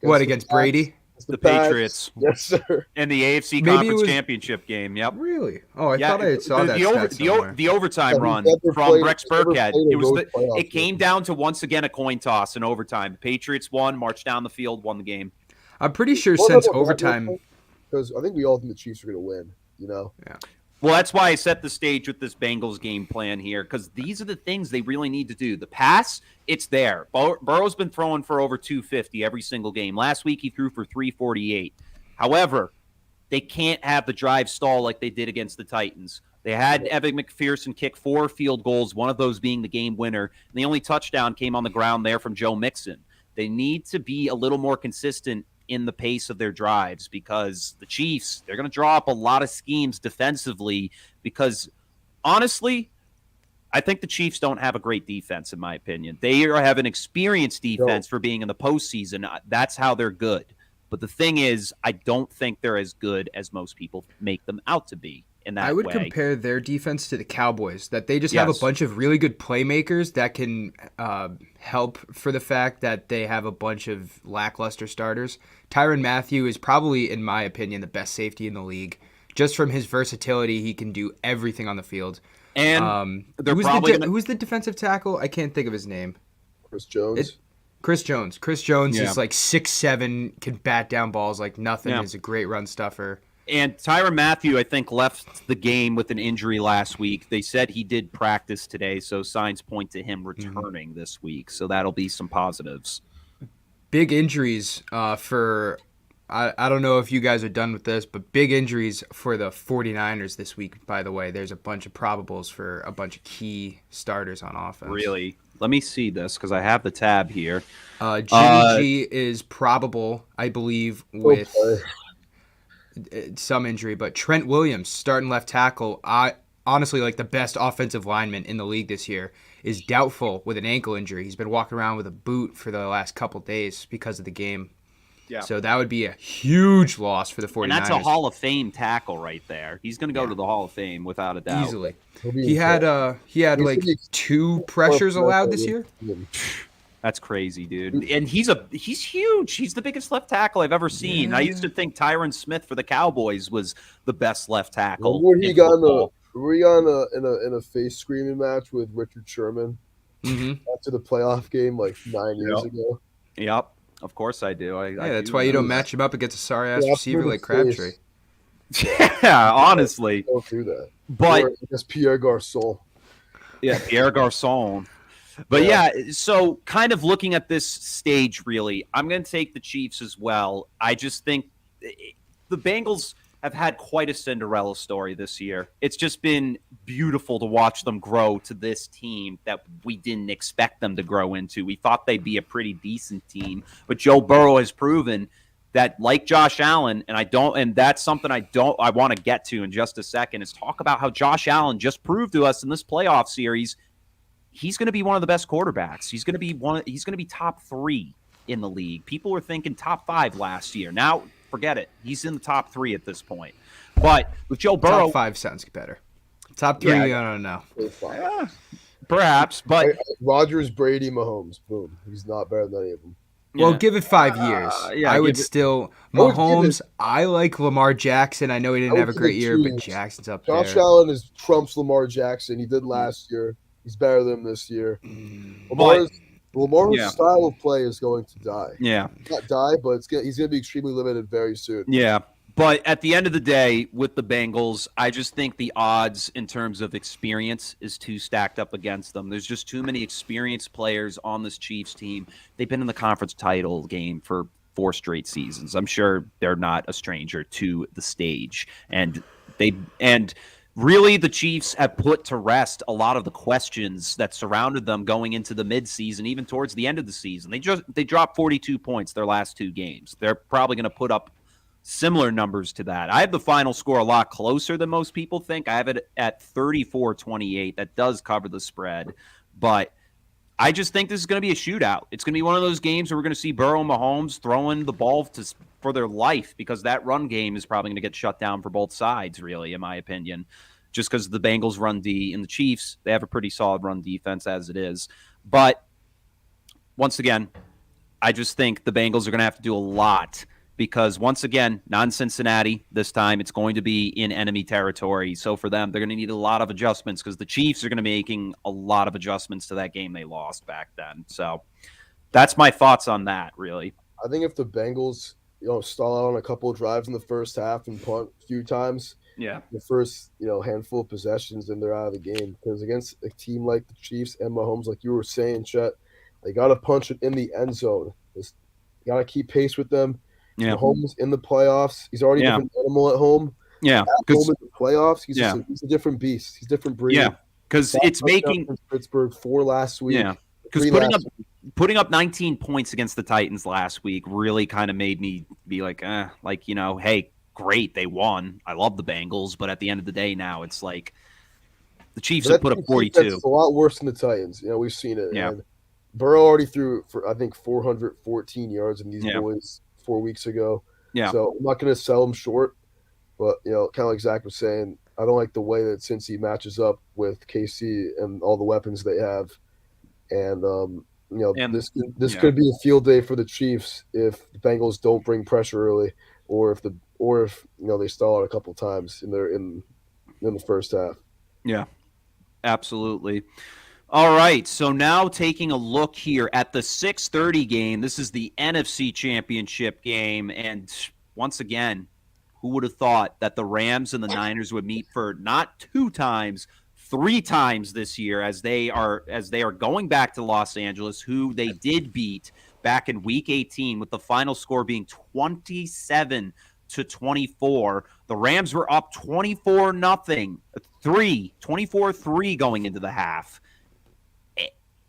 Against Brady? The Patriots. Yes, sir. And the AFC Conference Championship game. Yep. Really? Oh, I thought I saw that stat somewhere. The overtime run from Rex Burkhead. It came down to once again a coin toss in overtime. The Patriots won, marched down the field, won the game. I'm pretty sure since overtime, because I think we all think the Chiefs are going to win. Yeah. Well, that's why I set the stage with this Bengals game plan here, because these are the things they really need to do. The pass, it's there. Burrow's been throwing for over 250 every single game. Last week, he threw for 348. However, they can't have the drive stall like they did against the Titans. They had Evan McPherson kick 4 field goals, one of those being the game winner. And the only touchdown came on the ground there from Joe Mixon. They need to be a little more consistent in the pace of their drives because the Chiefs, they're going to draw up a lot of schemes defensively because, honestly, I think the Chiefs don't have a great defense, in my opinion. They have an experienced defense for being in the postseason. That's how they're good. But the thing is, I don't think they're as good as most people make them out to be. I would compare their defense to the Cowboys, that they just have a bunch of really good playmakers that can help for the fact that they have a bunch of lackluster starters. Tyrann Mathieu is probably, in my opinion, the best safety in the league. Just from his versatility, he can do everything on the field. And who's the defensive tackle? I can't think of his name. Chris Jones. Chris Jones is like 6'7", can bat down balls like nothing, is a great run stuffer. And Tyrann Mathieu, I think, left the game with an injury last week. They said he did practice today, so signs point to him returning this week. So that'll be some positives. Big injuries for I don't know if you guys are done with this, but big injuries for the 49ers this week, by the way. There's a bunch of probables for a bunch of key starters on offense. Really? Let me see this because I have the tab here. Jimmy G is probable, I believe, with some injury, but Trent Williams, starting left tackle, honestly like the best offensive lineman in the league this year, is doubtful with an ankle injury. He's been walking around with a boot for the last couple days because of the game. Yeah. So that would be a huge loss for the 49ers. And that's a Hall of Fame tackle right there. He's going to go to the Hall of Fame without a doubt. Easily. He had like 2 pressures allowed this year. That's crazy, dude. And he's huge. He's the biggest left tackle I've ever seen. Yeah. I used to think Tyron Smith for the Cowboys was the best left tackle. Were he in a face screaming match with Richard Sherman after the playoff game like 9 years ago? Yep. Of course I do. That's why you don't match him up against a sorry-ass receiver like Crabtree. Yeah, honestly. Don't do that. But it's Pierre Garçon. Yeah, Pierre Garçon. But yeah, so kind of looking at this stage, really, I'm going to take the Chiefs as well. I just think the Bengals have had quite a Cinderella story this year. It's just been beautiful to watch them grow to this team that we didn't expect them to grow into. We thought they'd be a pretty decent team, but Joe Burrow has proven that, like Josh Allen, and that's something I want to get to in just a second, is talk about how Josh Allen just proved to us in this playoff series he's going to be one of the best quarterbacks. He's going to be top 3 in the league. People were thinking top 5 last year. Now, forget it. He's in the top 3 at this point. But with Joe Burrow, top 5 sounds better. Top 3, I don't know. Yeah, perhaps, but Rodgers, Brady, Mahomes. Boom. He's not better than any of them. Well, give it 5 years. I would still Mahomes. I like Lamar Jackson. I know he didn't have a great year, but Jackson's up there. Josh Allen is trumps Lamar Jackson. He did last year. He's better than him this year. But Lamar's yeah, style of play is going to die. yeah. Not die, but he's going to be extremely limited very soon. Yeah. But at the end of the day, with the Bengals, I just think the odds in terms of experience is too stacked up against them. There's just too many experienced players on this Chiefs team. They've been in the conference title game for 4 straight seasons. I'm sure they're not a stranger to the stage. And really the Chiefs have put to rest a lot of the questions that surrounded them going into the midseason, even towards the end of the season. They dropped 42 points their last 2 games. They're probably going to put up similar numbers to that. I have the final score a lot closer than most people think. I have it at 34-28. That does cover the spread. But I just think this is going to be a shootout. It's going to be one of those games where we're going to see Burrow and Mahomes throwing the ball for their life, because that run game is probably going to get shut down for both sides, really, in my opinion, just because the Bengals run D and the Chiefs, they have a pretty solid run defense as it is. But once again, I just think the Bengals are going to have to do a lot, because once again, non-Cincinnati this time, it's going to be in enemy territory. So for them, they're going to need a lot of adjustments, because the Chiefs are going to be making a lot of adjustments to that game they lost back then. So that's my thoughts on that, really. I think if the Bengals, stall out on a couple of drives in the first half and punt a few times, Yeah. the first, handful of possessions, then they're out of the game. Because against a team like the Chiefs and Mahomes, like you were saying, Chet, they got to punch it in the end zone. You got to keep pace with them. Yeah. Mahomes in the playoffs. He's already a different animal at home. Yeah. At home in the playoffs, he's a different beast. He's a different breed. Yeah. Because it's making Pittsburgh 4 last week. Yeah. Because putting up 19 points against the Titans last week really kind of made me be like, hey, great, they won. I love the Bengals, but at the end of the day now, it's like the Chiefs have put up 42. It's a lot worse than the Titans. We've seen it. Yeah. And Burrow already threw for, I think, 414 yards in these boys 4 weeks ago. Yeah. So I'm not going to sell him short, but, kind of like Zach was saying, I don't like the way that Cincy matches up with KC and all the weapons they have. And, this could be a field day for the Chiefs if the Bengals don't bring pressure early, or if they stall out a couple times in the first half. Yeah, absolutely. All right, so now taking a look here at the 6:30 game. This is the NFC Championship game, and once again, who would have thought that the Rams and the Niners would meet for not 2 times, 3 times this year, as they are going back to Los Angeles, who they did beat back in Week 18, with the final score being 27-24. The Rams were up 24-3 going into the half.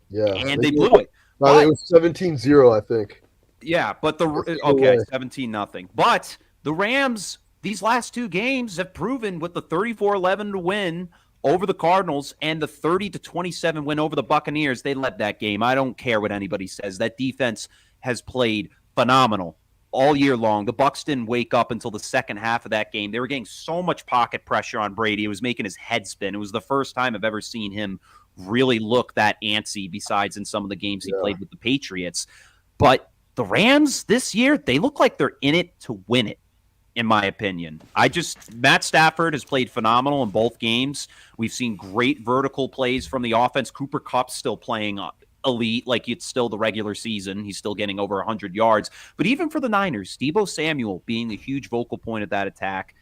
Yeah, and they blew it. No, it was 17-0, I think. Yeah, but 17-0. But the Rams, these last 2 games, have proven, with the 34-11 win over the Cardinals and the 30-27 win over the Buccaneers, they led that game. I don't care what anybody says. That defense has played phenomenal all year long. The Bucs didn't wake up until the second half of that game. They were getting so much pocket pressure on Brady. It was making his head spin. It was the first time I've ever seen him really look that antsy, besides in some of the games he played with the Patriots. But the Rams this year, they look like they're in it to win it, in my opinion. Matt Stafford has played phenomenal in both games. We've seen great vertical plays from the offense. Cooper Kupp's still playing elite, like it's still the regular season. He's still getting over 100 yards. But even for the Niners, Deebo Samuel being a huge vocal point of that attack,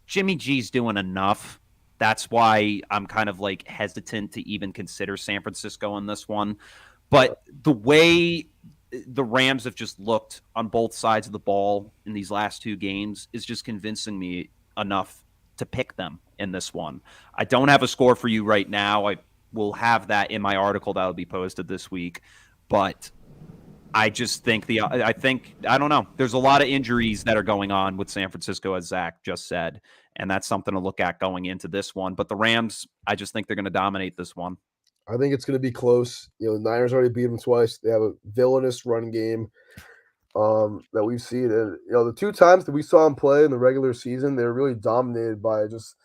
Jimmy G's doing enough. That's why I'm kind of like hesitant to even consider San Francisco in this one. But the way the Rams have just looked on both sides of the ball in these last 2 games is just convincing me enough to pick them in this one. I don't have a score for you right now. I will have that in my article that will be posted this week. But I just think I don't know. There's a lot of injuries that are going on with San Francisco, as Zach just said, and that's something to look at going into this one. But the Rams, I just think they're going to dominate this one. I think it's going to be close. The Niners already beat them twice. They have a villainous run game that we've seen. And, the 2 times that we saw them play in the regular season, they were really dominated by just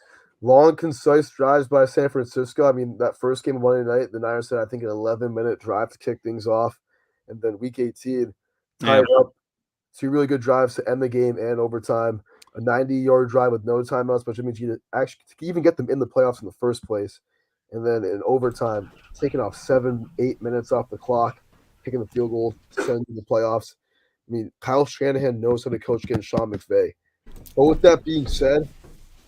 long, concise drives by San Francisco. I mean, that first game of Monday night, the Niners had, I think, an 11-minute drive to kick things off. And then Week 18, tied up 2 really good drives to end the game and overtime. A 90-yard drive with no timeouts, but Jimmy G to even get them in the playoffs in the first place. and then in overtime, taking off 7-8 minutes off the clock, kicking the field goal, sending the playoffs. I mean, Kyle Shanahan knows how to coach against Sean McVay. But with that being said,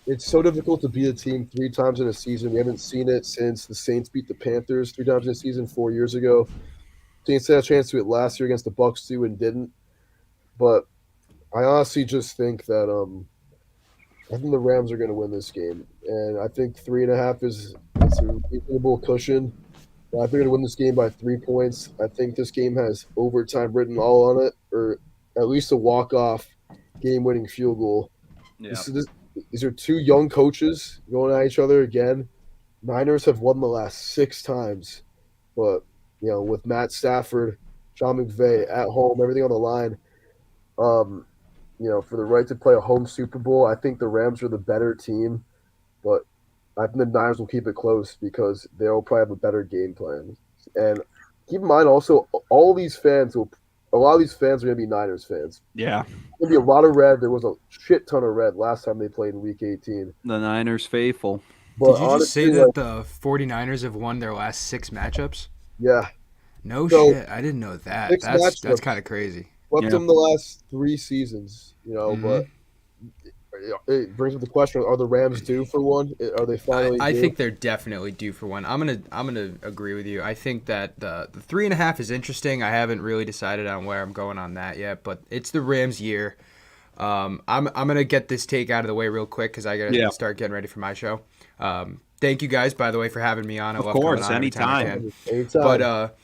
it's so difficult to beat a team 3 times in a season. We haven't seen it since the Saints beat the Panthers 3 times in a season 4 years ago. Saints had a chance to do it last year against the Bucs too and didn't. But I honestly just think that I think the Rams are going to win this game, and I think 3.5 is a reasonable cushion. I think they're going to win this game by 3 points. I think this game has overtime written all on it, or at least a walk-off game-winning field goal. Yeah. These are 2 young coaches going at each other again. Niners have won the last 6 times, but with Matt Stafford, Sean McVay at home, everything on the line, for the right to play a home Super Bowl, I think the Rams are the better team, but I think the Niners will keep it close because they'll probably have a better game plan. And keep in mind also, a lot of these fans are going to be Niners fans. Yeah. There's going to be a lot of red. There was a shit ton of red last time they played in Week 18. The Niners faithful. But did you honestly, just say that the 49ers have won their last 6 matchups? Yeah. No shit. I didn't know that. That's kind of crazy. Swept them the last 3 seasons, but it brings up the question: are the Rams due for one? Are they finally? I think they're definitely due for one. I'm gonna agree with you. I think that the 3.5 is interesting. I haven't really decided on where I'm going on that yet, but it's the Rams' year. I'm gonna get this take out of the way real quick because I gotta start getting ready for my show. Thank you guys, by the way, for having me on. I love coming on anytime. But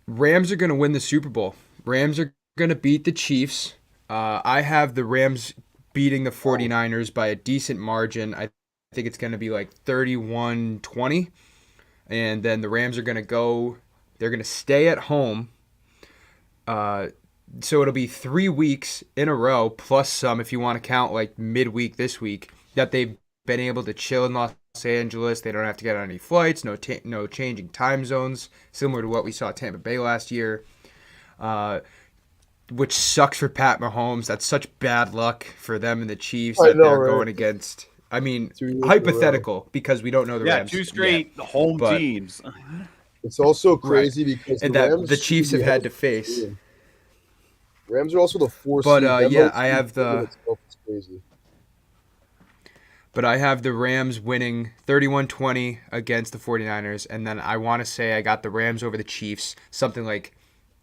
Rams are gonna win the Super Bowl. Rams are gonna beat the Chiefs. I have the Rams beating the 49ers by a decent margin. I think it's going to be like 31-20. And then the Rams are going to go, they're going to stay at home. So it'll be 3 weeks in a row, plus some if you want to count like midweek this week, that they've been able to chill in Los Angeles. They don't have to get on any flights, no changing time zones, similar to what we saw at Tampa Bay last year. Which sucks for Pat Mahomes. That's such bad luck for them and the Chiefs that they're going against. I mean, hypothetical because we don't know the Rams. 2 straight home teams. It's also crazy because the Chiefs have had to face. Rams are also the 4th. But I have the. It's crazy. But I have the Rams winning 31-20 against the 49ers, and then I want to say I got the Rams over the Chiefs, something like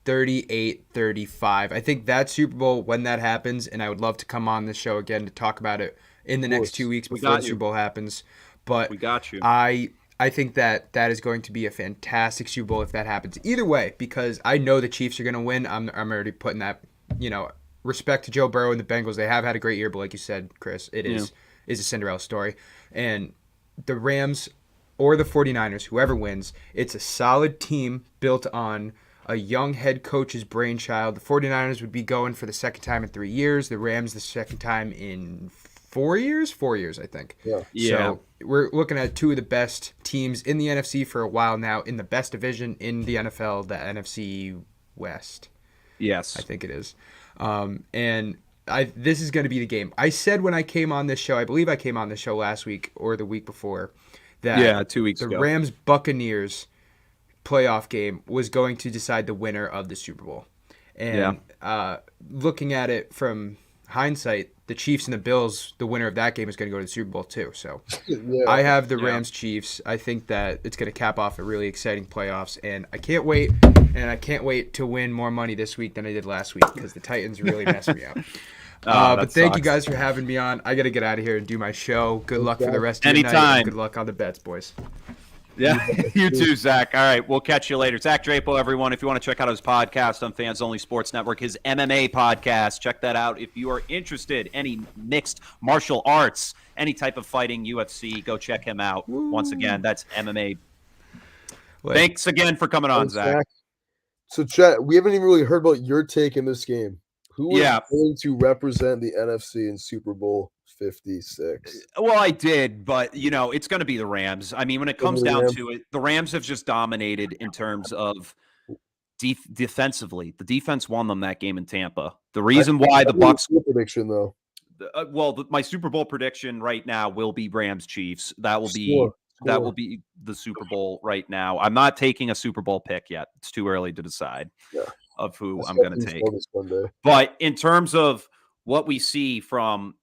38-35. I think that Super Bowl, when that happens, and I would love to come on this show again to talk about it in the next 2 weeks before the Super Bowl happens. But we got you. I think that is going to be a fantastic Super Bowl if that happens. Either way, because I know the Chiefs are going to win. I'm already putting that, respect to Joe Burrow and the Bengals. They have had a great year, but like you said, Chris, it is a Cinderella story. And the Rams or the 49ers, whoever wins, it's a solid team built on a young head coach's brainchild. The 49ers would be going for the second time in 3 years. The Rams the second time in 4 years? 4 years, I think. Yeah. So we're looking at 2 of the best teams in the NFC for a while now, in the best division in the NFL, the NFC West. Yes. I think it is. And this is going to be the game. I said when I came on this show, I believe I came on this show last week or the week before, that 2 weeks ago. The Rams-Buccaneers playoff game was going to decide the winner of the Super Bowl. And looking at it from hindsight, the Chiefs and the Bills, the winner of that game is going to go to the Super Bowl too. So I have the Rams-Chiefs. I think that it's going to cap off a really exciting playoffs, and I can't wait. And I can't wait to win more money this week than I did last week because the Titans really messed me up. But thank you guys for having me on. I got to get out of here and do my show. Good luck for the rest of your night. Good luck on the bets, boys. Yeah, you too, Zach. All right, we'll catch you later. Zach Drapo, everyone. If you want to check out his podcast on Fans Only Sports Network, his MMA podcast, check that out. If you are interested, any mixed martial arts, any type of fighting, UFC, go check him out. Woo. Once again, that's MMA. Thanks again for coming on, Zach. So, Chet, we haven't even really heard about your take in this game. Who is going to represent the NFC in Super Bowl 56? Well, I did, but, it's going to be the Rams. I mean, when it comes down to it, the Rams have just dominated in terms of defensively. The defense won them that game in Tampa. The reason why the Bucs prediction, though. My Super Bowl prediction right now will be Rams-Chiefs. That will be that will be the Super Bowl right now. I'm not taking a Super Bowl pick yet. It's too early to decide of who I'm going to take. But in terms of what we see from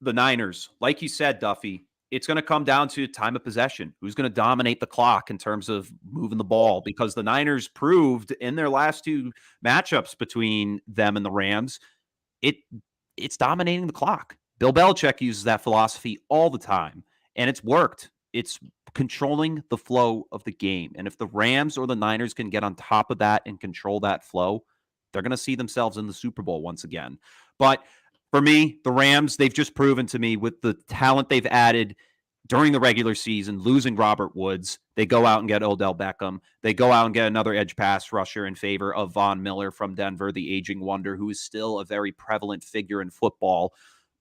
the Niners, like you said, Duffy, it's going to come down to time of possession. Who's going to dominate the clock in terms of moving the ball? Because the Niners proved in their last two matchups between them and the Rams, it's dominating the clock. Bill Belichick uses that philosophy all the time, and it's worked. It's controlling the flow of the game. And if the Rams or the Niners can get on top of that and control that flow, they're going to see themselves in the Super Bowl once again. But for me, the Rams, they've just proven to me with the talent they've added during the regular season, losing Robert Woods, they go out and get Odell Beckham. They go out and get another edge pass rusher in favor of Von Miller from Denver, the aging wonder, who is still a very prevalent figure in football.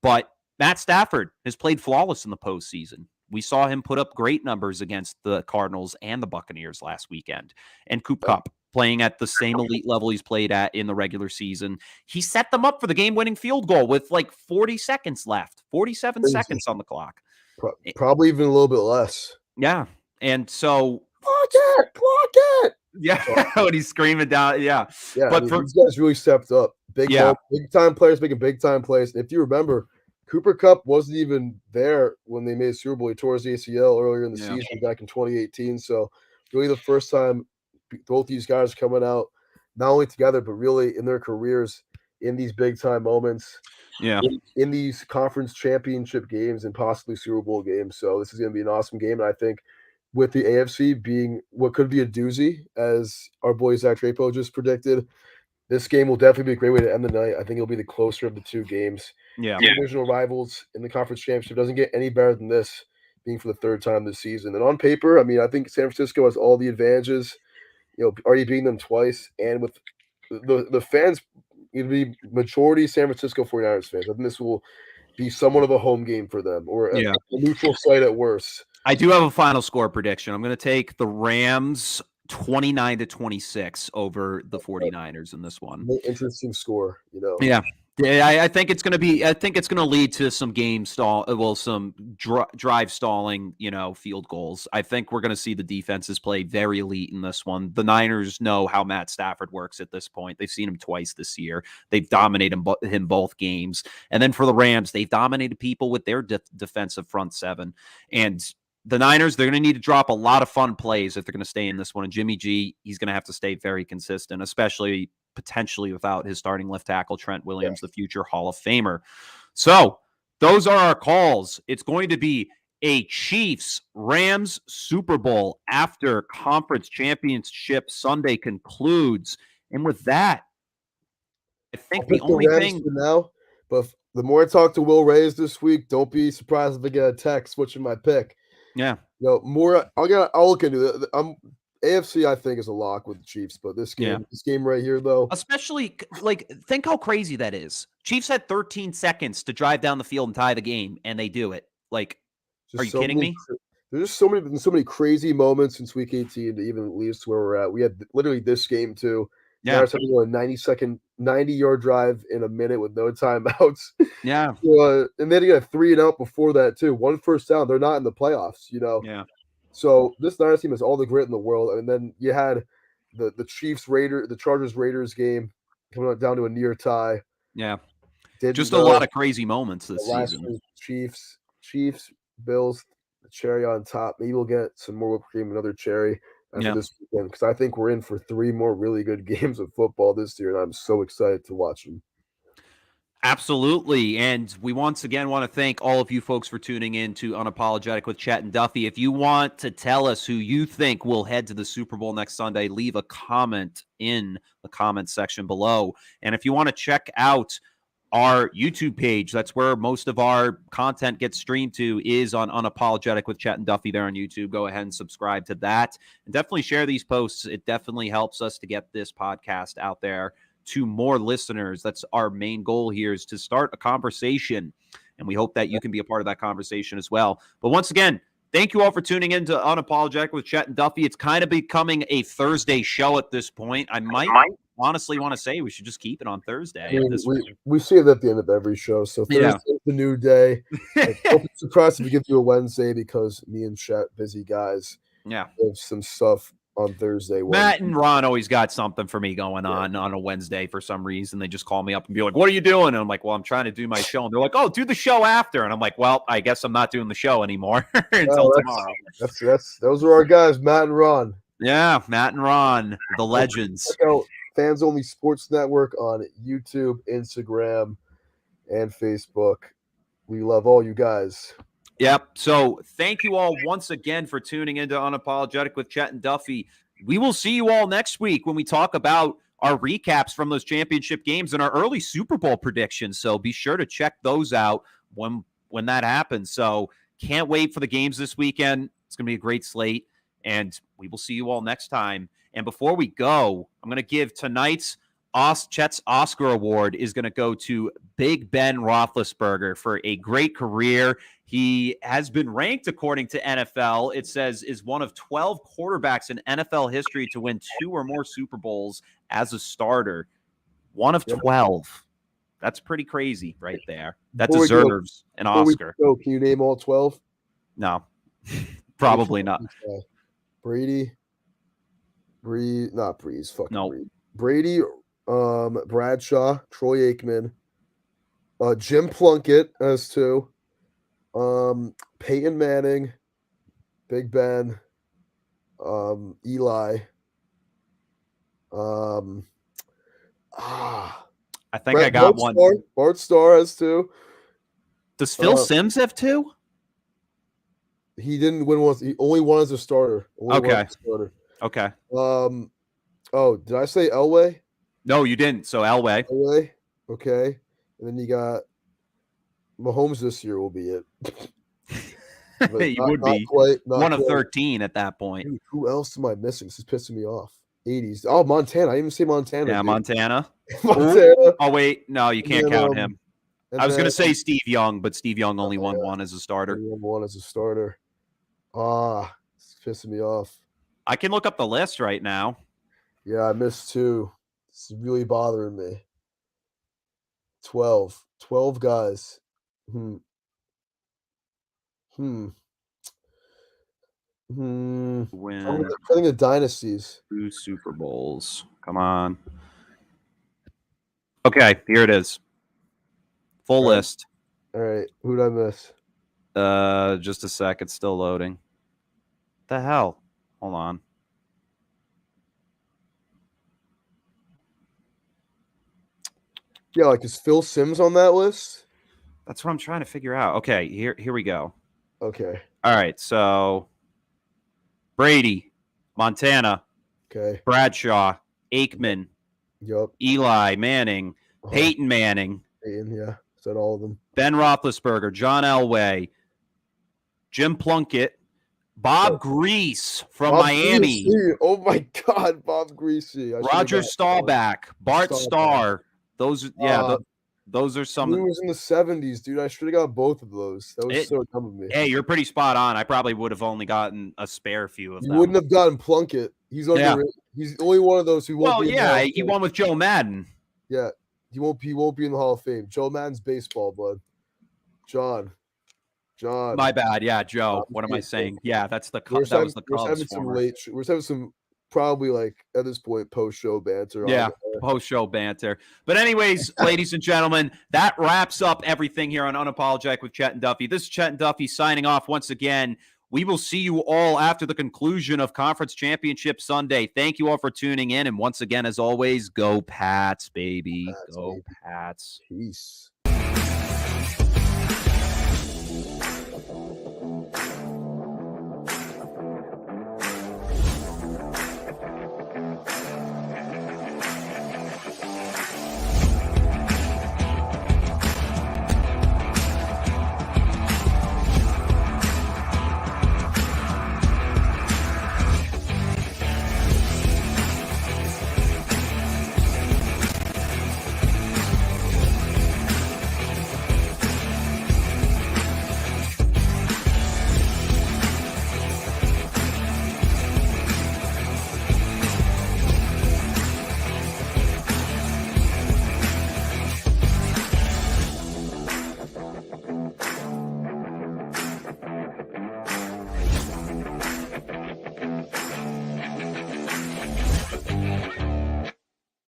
But Matt Stafford has played flawless in the postseason. We saw him put up great numbers against the Cardinals and the Buccaneers last weekend. And Coop Kupp playing at the same elite level he's played at in the regular season. He set them up for the game-winning field goal with like 40 seconds left, 47 seconds on the clock. Probably even a little bit less. Yeah. And so block it. Yeah, when he's screaming down. Yeah. But these guys really stepped up. Big time players making big time plays. And if you remember, Cooper Kupp wasn't even there when they made Super Bowl. He tore his ACL earlier in the season back in 2018. So really the first time both these guys coming out, not only together, but really in their careers in these big time moments. Yeah. In these conference championship games and possibly Super Bowl games. So this is going to be an awesome game. And I think with the AFC being what could be a doozy, as our boy Zach Drapo just predicted, this game will definitely be a great way to end the night. I think it'll be the closer of the two games. Yeah. Divisional rivals in the conference championship doesn't get any better than this, being for the third time this season. And on paper, I mean, I think San Francisco has all the advantages, already beating them twice. And with the fans, it'll be majority San Francisco 49ers fans. I think this will be somewhat of a home game for them, or a neutral site at worst. I do have a final score prediction. I'm going to take the Rams 29-26 over the 49ers in this one. Interesting score, Yeah. I think it's going to be. I think it's going to lead to some game some drive stalling, field goals. I think we're going to see the defenses play very elite in this one. The Niners know how Matt Stafford works at this point. They've seen him twice this year. They've dominated him both games. And then for the Rams, they've dominated people with their defensive front seven. And the Niners, they're going to need to drop a lot of fun plays if they're going to stay in this one. And Jimmy G, he's going to have to stay very consistent, especially potentially without his starting left tackle, Trent Williams, the future Hall of Famer. So those are our calls. It's going to be a Chiefs-Rams Super Bowl after Conference Championship Sunday concludes. And with that, I think the only thing now, but the more I talk to Will Reyes this week, don't be surprised if I get a text switching my pick. Yeah. More I'll look into it. AFC, I think, is a lock with the Chiefs, but this game right here, though. Especially, think how crazy that is. Chiefs had 13 seconds to drive down the field and tie the game, and they do it. Are you kidding me? There's just so many crazy moments since Week 18 to even lead us to where we're at. We had literally this game, too. Yeah. Having a 90-yard drive in a minute with no timeouts. Yeah. And then you got 3 and out before that, too. 1 first down. They're not in the playoffs, Yeah. So this Niners team has all the grit in the world, and then you had the Chargers Raiders game coming down to a near tie. Yeah, just a lot of crazy moments this season. Chiefs, Bills, the cherry on top. Maybe we'll get some more whipped cream, another cherry after this weekend, because I think we're in for 3 more really good games of football this year, and I'm so excited to watch them. Absolutely. And we once again want to thank all of you folks for tuning in to Unapologetic with Chet and Duffy. If you want to tell us who you think will head to the Super Bowl next Sunday, leave a comment in the comment section below. And if you want to check out our YouTube page, that's where most of our content gets streamed to, is on Unapologetic with Chet and Duffy there on YouTube. Go ahead and subscribe to that. And definitely share these posts. It definitely helps us to get this podcast out there to more listeners. That's our main goal here, is to start a conversation, and we hope that you can be a part of that conversation as well. But once again, thank you all for tuning in to Unapologetic with Chet and Duffy. It's kind of becoming a Thursday show at this point. I might honestly want to say we should just keep it on Thursday. I mean, at this rate. we see it at the end of every show. So Yeah. Thursday's the new day. Don't be surprised if we give you a Wednesday because me and Chet, busy guys, Yeah. have some stuff on Thursday. Matt and Ron always got something for me going on a Wednesday for some reason. They just call me up and be like, "What are you doing?" And I'm like, "Well, I'm trying to do my show." And they're like, "Oh, do the show after." And I'm like, "Well, I guess I'm not doing the show anymore until tomorrow." That's those are our guys, Matt and Ron. Yeah, Matt and Ron, the legends. Check out Fans Only Sports Network on YouTube, Instagram, and Facebook. We love all you guys. Yep. So thank you all once again for tuning into Unapologetic with Chet and Duffy. We will see you all next week when we talk about our recaps from those championship games and our early Super Bowl predictions. So be sure to check those out when that happens. So can't wait for the games this weekend. It's going to be a great slate, and we will see you all next time. And before we go, I'm going to give tonight's Chet's Oscar Award is going to go to Big Ben Roethlisberger for a great career. He has been ranked, according to NFL, it says, is one of 12 quarterbacks in NFL history to win 2 or more Super Bowls as a starter. One of 12. That's pretty crazy right there. That deserves an Oscar. Can you name all 12? No, probably not. Brady, not Breeze. Fucking No. Brady, Bradshaw, Troy Aikman, Jim Plunkett as 2, Peyton Manning, Big Ben, Eli, I think I got one. Bart Starr has 2. Does Phil Simms have 2? He didn't win one. He only won as a starter. Okay. Okay. Oh, did I say Elway? No, you didn't. So Elway. Okay. And then you got Mahomes this year will be it. He would be one of 13 at that point. Dude, who else am I missing? This is pissing me off. 80s. Oh, Montana. I didn't even say Montana. Yeah, dude. Montana. Montana. Oh, wait. No, you can't count him. I was going to say Steve Young, but Steve Young only won one as a starter. He won one as a starter. It's pissing me off. I can look up the list right now. Yeah, I missed 2. It's really bothering me. 12 guys. I'm playing the dynasties. 2 Super Bowls. Come on. Okay, here it is. Full list. All right. Who did I miss? Just a sec. It's still loading. What the hell? Hold on. Yeah, like is Phil Simms on that list? That's what I'm trying to figure out. Okay, here we go. Okay. All right, so Brady, Montana, okay, Bradshaw, Aikman, Eli Manning, Peyton Manning. Yeah, said all of them. Ben Roethlisberger, John Elway, Jim Plunkett, Bob Grease from Miami. Greasy. Oh my God, Bob Greasy. Roger Staubach, Bart Starr. Those are some. He was in the 70s, dude. I should have got both of those. That was so dumb of me. Hey, you're pretty spot on. I probably would have only gotten a spare few of them. You wouldn't have gotten Plunkett. He's underrated. He's the only one of those who won't be in the Hall of Fame. He won with Joe Madden. Yeah, he won't be in the Hall of Fame. Joe Madden's baseball, bud. John. My bad. Yeah, Joe. What am I saying? Yeah, that was the Cubs. We're having some probably like at this point post-show banter. Yeah, post-show banter. But anyways, ladies and gentlemen, that wraps up everything here on Unapologetic with Chet and Duffy. This is Chet and Duffy signing off once again. We will see you all after the conclusion of Conference Championship Sunday. Thank you all for tuning in. And once again, as always, go Pats, baby. Go Pats. Peace.